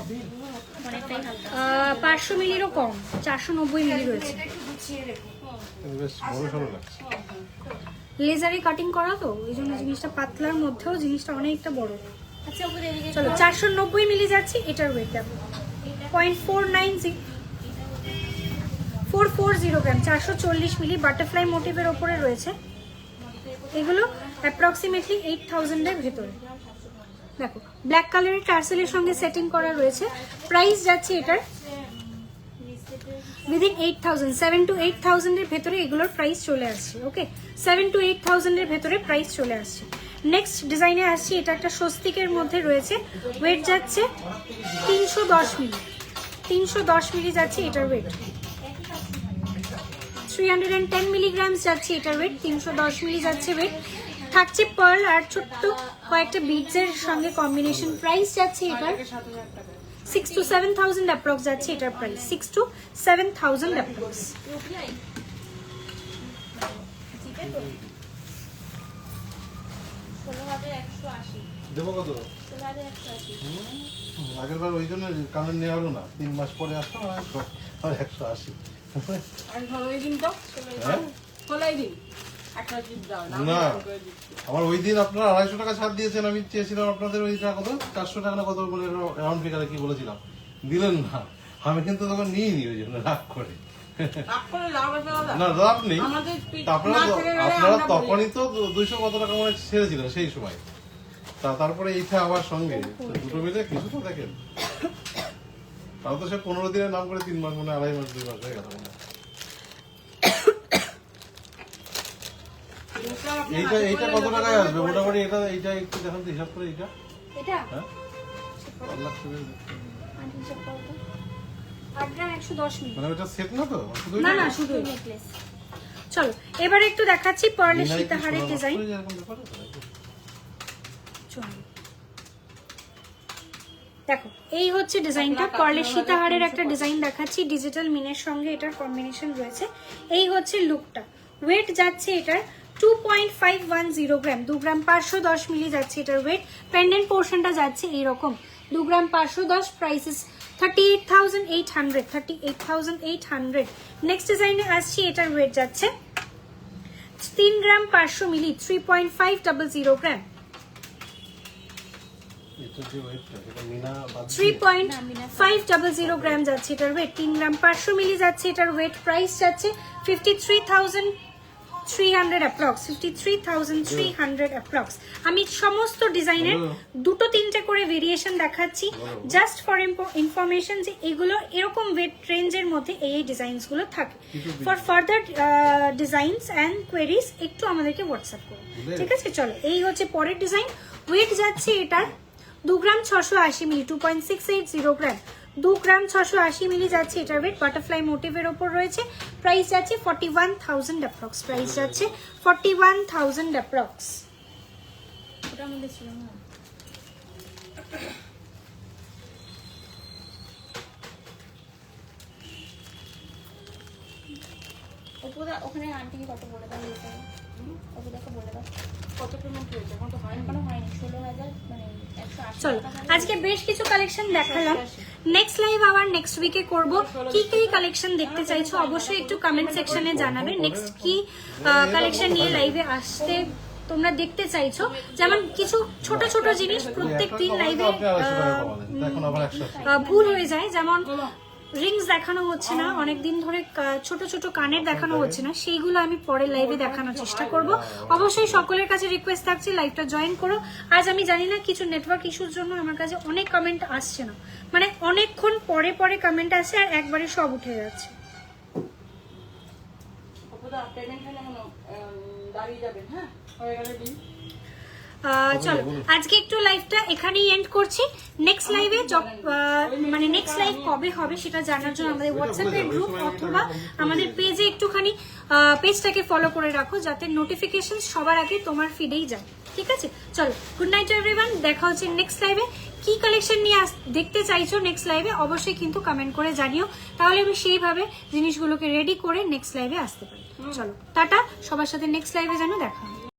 অনেকটাই হালকা। 500 মিলিরও কম, 490 মিলি রয়েছে। একটু গুছিয়ে রেখো কিন্তু বেশ বড় সড়ো লাগছে। লেজারে কাটিং করা তো এই জন্য জিনিসটা পাতলার মধ্যেও জিনিসটা অনেকটা বড়। আচ্ছা ওপরে এদিকে চলো 490 মিলি যাচ্ছে এটার ওয়েট দেখো, 440 গ্রাম, 440 মিলি বাটারফ্লাই মোটিভের ওপরে রয়েছে। এগুলো অ্যাপ্রক্সিমেটলি 8000 এর ভেতরে। দেখো ব্ল্যাক কালারের টার্সেলের সঙ্গে সেটিং করা রয়েছে। প্রাইস যাচ্ছে এটার উইদিন 8000, 7 to 8000 এর ভেতরে এগুলোর প্রাইস চলে আসছে। ওকে, 7 to 8000 এর ভেতরে প্রাইস চলে আসছে। নেক্সট ডিজাইনে আসছি, এটা একটা স্বস্তিকের মধ্যে রয়েছে, ওয়েট যাচ্ছে 310 মিলি, 310 মিলি যাচ্ছে এটার ওয়েট। 310 মিলিগ্রাম যাচ্ছে এটার ওয়েট, 310 মিলি যাচ্ছে ওয়েট। থাকছে পার্ল আর ছোট্ট কয়েকটা বিডসের সঙ্গে কম্বিনেশন। প্রাইস যাচ্ছে এটার 6 to 7000 অ্যাপ্রক্স যাচ্ছে এটার প্রাইস, 6 to 7000 অ্যাপ্রক্স। দেবো কত? আগের বার ওই জন্য কানের নেওয়া হলো না, 3 মাস পরে আসলো আর 180। আর হলোই দিন তো হ্যাঁ? হলোই দিন একটা দিন দাও না, আমার ওই দিন আপনারা 250 টাকা ছাড় দিয়েছেন, আমি চেয়েছিলাম আপনাদের ওইটা কত 400 টাকা না কত বলে রাউন্ড ফিগারে কি বলেছিলাম, দিলেন না। আমি কিন্তু তখন নিইনি ওই জন্য রাগ করে। না লাভ নেই, আপনারা তখনই তো 200 কত টাকা মনে ছেড়েছিলেন সেই সময়, তারপরে এইটা আবার সঙ্গে দুটো মিলে কিছু তো দেখেন। তাও তো সে 15 দিনের নাম করে 3 মাস মানে 2.5 মাস 2 মাস হয়ে গেল মনে হয়। এইটা কত টাকায় আসবে মোটামুটি? এইটা একটু দেখান তো হিসাব করে। এইটা এটা হ্যাঁ 5 লাখ টাকা হিসাব করো তো। 8 গ্রাম 110 মিলি, মানে ওটা সেট না তো শুধু না না শুধু নেকলেস। চলো এবারে একটু দেখাচ্ছি পার্লের সীতাহারের ডিজাইন। দেখো এই হচ্ছে ডিজাইনটা, পার্লের সীতাহারের একটা ডিজাইন দেখাচ্ছি, ডিজিটাল মিনের সঙ্গে এটার কম্বিনেশন রয়েছে। এই হচ্ছে লুকটা, ওয়েট যাচ্ছে এটার 2.510 গ্রাম, 2 গ্রাম 510 মিলি যাচ্ছে এটার ওয়েট। পেন্ডেন্ট পোর্শনটা যাচ্ছে এইরকম 2 গ্রাম 510, প্রাইসেস 38,800, 38,800। নেক্সট ডিজাইনে আসছি, এটার ওয়েট যাচ্ছে 3 গ্রাম 500 মিলি, 3.500 গ্রাম, এটা যে ওয়েটটা এটা মিনা বাদ 3.500 গ্রাম যাচ্ছে এটার ওয়েট। 3 গ্রাম 500 মিলি যাচ্ছে এটার ওয়েট। প্রাইস যাচ্ছে 53,300 অ্যাপ্রক্স, 53,300 অ্যাপ্রক্স। আমি সমস্ত ডিজাইনের দুটো তিনটে করে ভেরিয়েশন দেখাচ্ছি জাস্ট ফর ইনফরমেশন, যে এগুলো এরকম ওয়েট রেঞ্জের মধ্যে এই ডিজাইনস গুলো থাকে। For further designs and queries একটু আমাদেরকে হোয়াটসঅ্যাপ করুন, ঠিক আছে? চলো, এই হচ্ছে পরের ডিজাইন। ওয়েট যাচ্ছে এটার 2 গ্রাম 680 মিলি, 2.680 গ্রাম, 2 গ্রাম 680 মিলি যাচ্ছে এটার ওয়েট। বাটারফ্লাই মোটিভের ওপর রয়েছে। প্রাইস যাচ্ছে 41,000 অ্যাপ্রক্স, প্রাইস যাচ্ছে 41,000 অ্যাপ্রক্স। ওটার মধ্যে ছিল না। ওখানে আন্টিকে কত বলে দাও, ওপদাকে বলে দাও কত পেমেন্ট হয়েছে? এখন তো হয়নি। এখনো হয়নি, 16,000 মানে 180 চলো, আজকে বেশ কিছু কালেকশন দেখালাম। নেক্সট লাইভ আবার নেক্সট উইকে করব। কি কি কালেকশন দেখতে চাইছো অবশ্যই একটু কমেন্ট সেকশনে জানাবে। নেক্সট কি কালেকশন নিয়ে লাইভে আসতে তোমরা দেখতে চাইছো, যেমন কিছু ছোট ছোট জিনিস প্রত্যেক দিন লাইভে আপনি 250 টাকা কমালেন, এখন আবার 180। ভুল হয়ে যায়, যেমন রিংস দেখানো হচ্ছে না অনেকদিন ধরে, ছোট ছোট কানের দেখানো হচ্ছে না, সেইগুলো আমি পরে লাইভে দেখানোর চেষ্টা করব। অবশ্যই সকলের কাছে রিকোয়েস্ট থাকছে লাইভটা জয়েন করো। আজ আমি জানি না কিছু নেটওয়ার্ক ইস্যুর জন্য আমার কাছে অনেক কমেন্ট আসছে না, মানে অনেকক্ষণ পরে পরে কমেন্ট আসছে আর একবারে সব উঠে যাচ্ছে। ওপদা পেমেন্ট হলে এখন দাঁড়িয়ে যাবেন, হ্যাঁ? হয়ে গেলে দিন। চলো, আজকে একটু লাইভটা এখানেই এন্ড করছি। নেক্সট লাইভে মানে নেক্সট লাইভ কবে হবে সেটা জানার জন্য আমাদের হোয়াটসঅ্যাপের গ্রুপ অথবা আমাদের পেজে একটুখানি পেজটাকে ফলো করে রাখো, যাতে নোটিফিকেশন সবার আগে তোমার ফিডেই যায়, ঠিক আছে? চলো, গুড নাইট এভরিওয়ান, দেখা হচ্ছে নেক্সট লাইভে। কি কালেকশন নিয়ে দেখতে চাইছো নেক্সট লাইভে অবশ্যই কিন্তু কমেন্ট করে জানিও, তাহলে আমি সেইভাবে জিনিসগুলোকে রেডি করে নেক্সট লাইভে আসতে পারি। চলো, টাটা, সবার সাথে নেক্সট লাইভে যেন দেখা হয়।